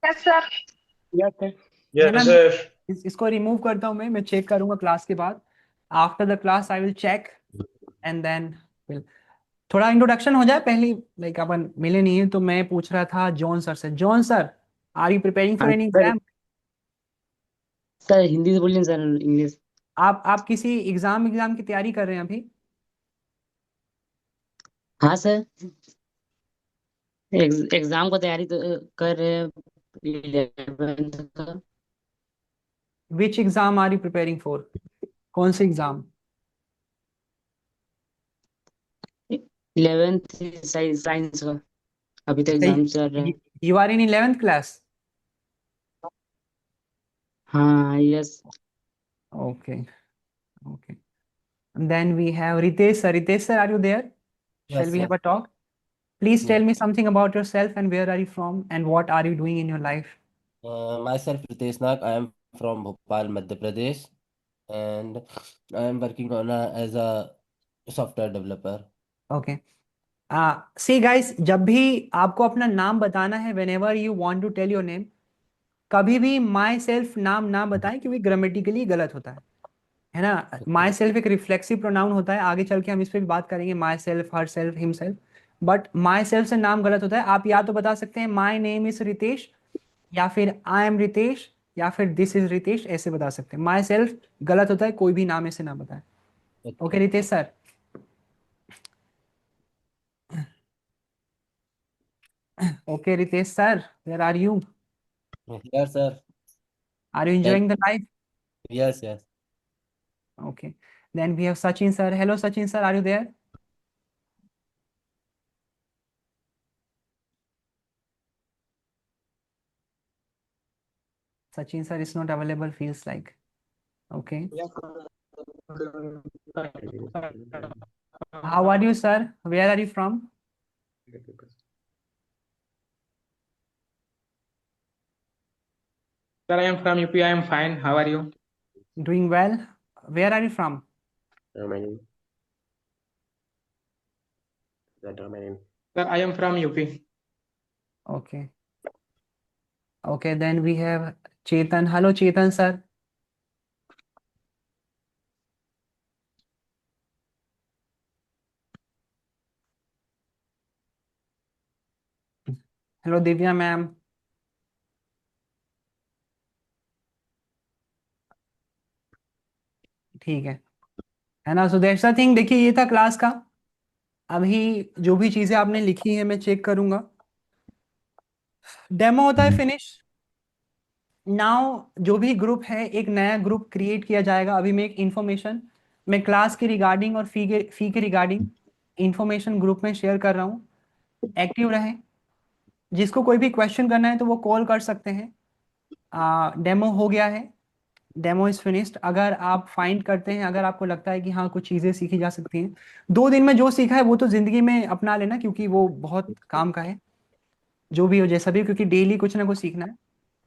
Yes, sir. Yes, sir. है ना? इसको remove करता हूँ मैं चेक करूंगा क्लास के बाद. After the class I will check and then थोड़ा इंट्रोडक्शन हो जाए पहली, लाइक अपन मिले नहीं है, तो मैं पूछ रहा था जॉन सर से, John sir are you preparing for हाँ any sir. Exam? Sir Hindi से बोलिए सर, इंग्लिश। आप किसी एग्जाम की तैयारी कर रहे हैं अभी? हाँ सर, एग्जाम को तैयारी तो कर रहे हैं, 11th का। Which exam are you preparing for? कौन से एग्जाम? 11th साइंस का अभी तो एग्जाम चल रहा है। You are in 11th class? हाँ yes. Okay, okay, then we have Ritesh sir. Ritesh sir, are you there? Shall Yes, we yes. have a talk? Please Yeah. tell me something about yourself and where are you from and what are you doing in your life? Myself, Ritesh Nag. I am from Bhopal, Madhya Pradesh, and I am working on as a software developer. Okay. See guys, जब भी आपको अपना नाम बताना है, whenever you want to tell your name, कभी भी my self नाम ना बताएं क्योंकि ग्रामेटिकली गलत होता है ना? माई सेल्फ एक रिफ्लेक्सिव प्रोनाउन होता है, आगे चल के हम इस पर भी बात करेंगे, my self, her self, him self, but my self से नाम गलत होता है। आप या तो बता सकते हैं माई नेम इज रितेश, या फिर आई एम रितेश, या फिर दिस इज रितेश, ऐसे बता सकते हैं। माई सेल्फ गलत होता है, कोई भी नाम ऐसे ना बताए। Okay Ritesh sir. Okay Ritesh sir, where are you? Yes, sir. Are you Tell. Enjoying the life? Yes, yes. Okay, then we have Sachin sir. Hello Sachin sir, are you there? Sachin sir is not available, feels like. Okay, how are you sir? Where are you from? Sir, I am from UP. I am fine. How are you? Doing well. Where are you from? My name. That my name. Sir, I am from UP. Okay, okay, then we have Chetan. Hello Chetan sir. Hello Divya ma'am. ठीक है ना? So that's the thing. देखिए ये था class का। अभी जो भी चीजें आपने लिखी है मैं चेक करूंगा। डेमो होता है फिनिश। नाउ जो भी ग्रुप है, एक नया ग्रुप क्रिएट किया जाएगा। अभी मैं एक इंफॉर्मेशन, मैं क्लास के रिगार्डिंग और फी के रिगार्डिंग इंफॉर्मेशन ग्रुप में शेयर कर रहा हूँ। एक्टिव रहें। जिसको कोई भी क्वेश्चन करना है तो वो कॉल कर सकते हैं। डेमो हो गया है, डेमो इज फिनिश्ड। अगर आप फाइंड करते हैं, अगर आपको लगता है कि हाँ कुछ चीज़ें सीखी जा सकती हैं, 2 दिन में जो सीखा है वो तो ज़िंदगी में अपना लेना, क्योंकि वो बहुत काम का है। जो भी हो जैसा भी, क्योंकि डेली कुछ ना कुछ सीखना है।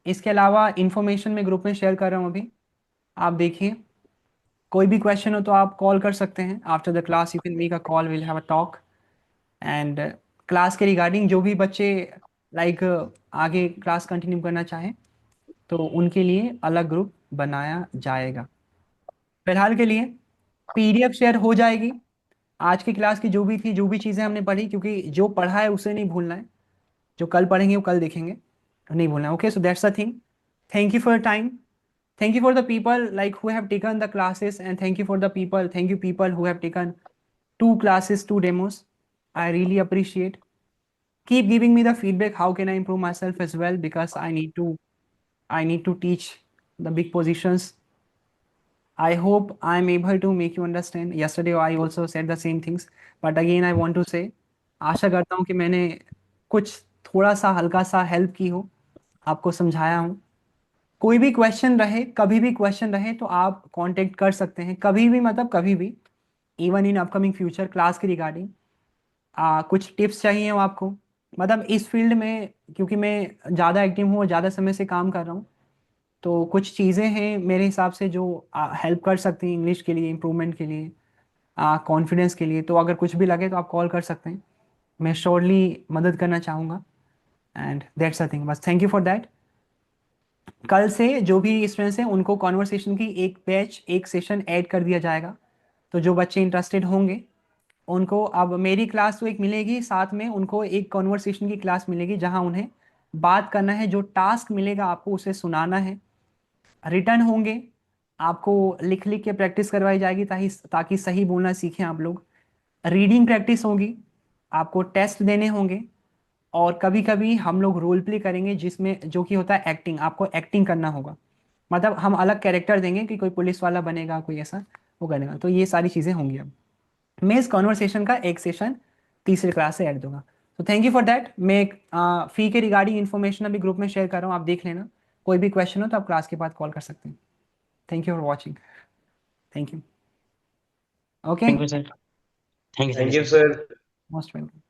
इसके अलावा इंफॉर्मेशन में ग्रुप में शेयर कर रहा हूँ अभी, आप देखिए। कोई भी क्वेश्चन हो तो आप कॉल कर सकते हैं। After the class you can make a call, will have a talk. And class के रिगार्डिंग जो भी बच्चे लाइक आगे क्लास कंटिन्यू करना चाहें तो उनके लिए अलग ग्रुप बनाया जाएगा। फिलहाल के लिए पीडीएफ शेयर हो जाएगी आज की क्लास की, जो भी थी, जो भी चीज़ें हमने पढ़ी, क्योंकि जो पढ़ा है उसे नहीं भूलना है। जो कल पढ़ेंगे वो कल देखेंगे, नहीं भूलना है। Okay, so that's the thing. Thank you for your time. Thank you for the people like who have taken the classes, and thank you for the people who have taken 2 classes, 2 demos. I really appreciate. Keep giving me the feedback. How can I improve myself as well? Because I need to teach the big positions. I hope I'm able to make you understand. Yesterday I also said the same things, but again I want to say, आशा करता हूँ कि मैंने कुछ थोड़ा सा हल्का सा help की हो, आपको समझाया हूँ। कोई भी क्वेश्चन रहे, कभी भी क्वेश्चन रहे तो आप कांटेक्ट कर सकते हैं, कभी भी, मतलब कभी भी, even in upcoming future class के रिगार्डिंग। कुछ टिप्स चाहिए हो आपको, मतलब इस फील्ड में, क्योंकि मैं ज़्यादा एक्टिव हूँ और ज़्यादा समय से काम कर रहा हूँ, तो कुछ चीज़ें हैं मेरे हिसाब से जो हेल्प कर सकती हैं इंग्लिश के लिए, इम्प्रूवमेंट के लिए, कॉन्फिडेंस के लिए। तो अगर कुछ भी लगे तो आप कॉल कर सकते हैं, मैं श्योरली मदद करना चाहूँगा। एंड दैट्स अ थिंग, बस थैंक यू फॉर दैट। कल से जो भी स्टूडेंट्स हैं उनको कॉन्वर्सेशन की एक बैच, एक सेशन ऐड कर दिया जाएगा। तो जो बच्चे इंटरेस्टेड होंगे उनको अब मेरी क्लास तो एक मिलेगी, साथ में उनको एक कॉन्वर्सेशन की क्लास मिलेगी जहां उन्हें बात करना है, जो टास्क मिलेगा आपको उसे सुनाना है, रिटर्न होंगे, आपको लिख लिख के प्रैक्टिस करवाई जाएगी ताकि ताकि सही बोलना सीखें आप लोग, रीडिंग प्रैक्टिस होगी, आपको टेस्ट देने होंगे, और कभी कभी हम लोग रोल प्ले करेंगे जिसमें जो कि होता है एक्टिंग, आपको एक्टिंग करना होगा, मतलब हम अलग कैरेक्टर देंगे कि कोई पुलिस वाला बनेगा, कोई ऐसा वो करेगा, तो ये सारी चीज़ें होंगी। अब मैं इस कॉन्वर्सेशन का एक सेशन तीसरे क्लास से ऐड दूंगा। तो थैंक यू फॉर दैट। मैं फी के रिगार्डिंग इन्फॉर्मेशन अभी ग्रुप में शेयर कर रहा हूँ, आप देख लेना, कोई भी क्वेश्चन हो तो आप क्लास के बाद कॉल कर सकते हैं। Thank you for watching. Thank you. Okay, Thank you, sir. Thank you, Thank you, sir. sir. Most welcome.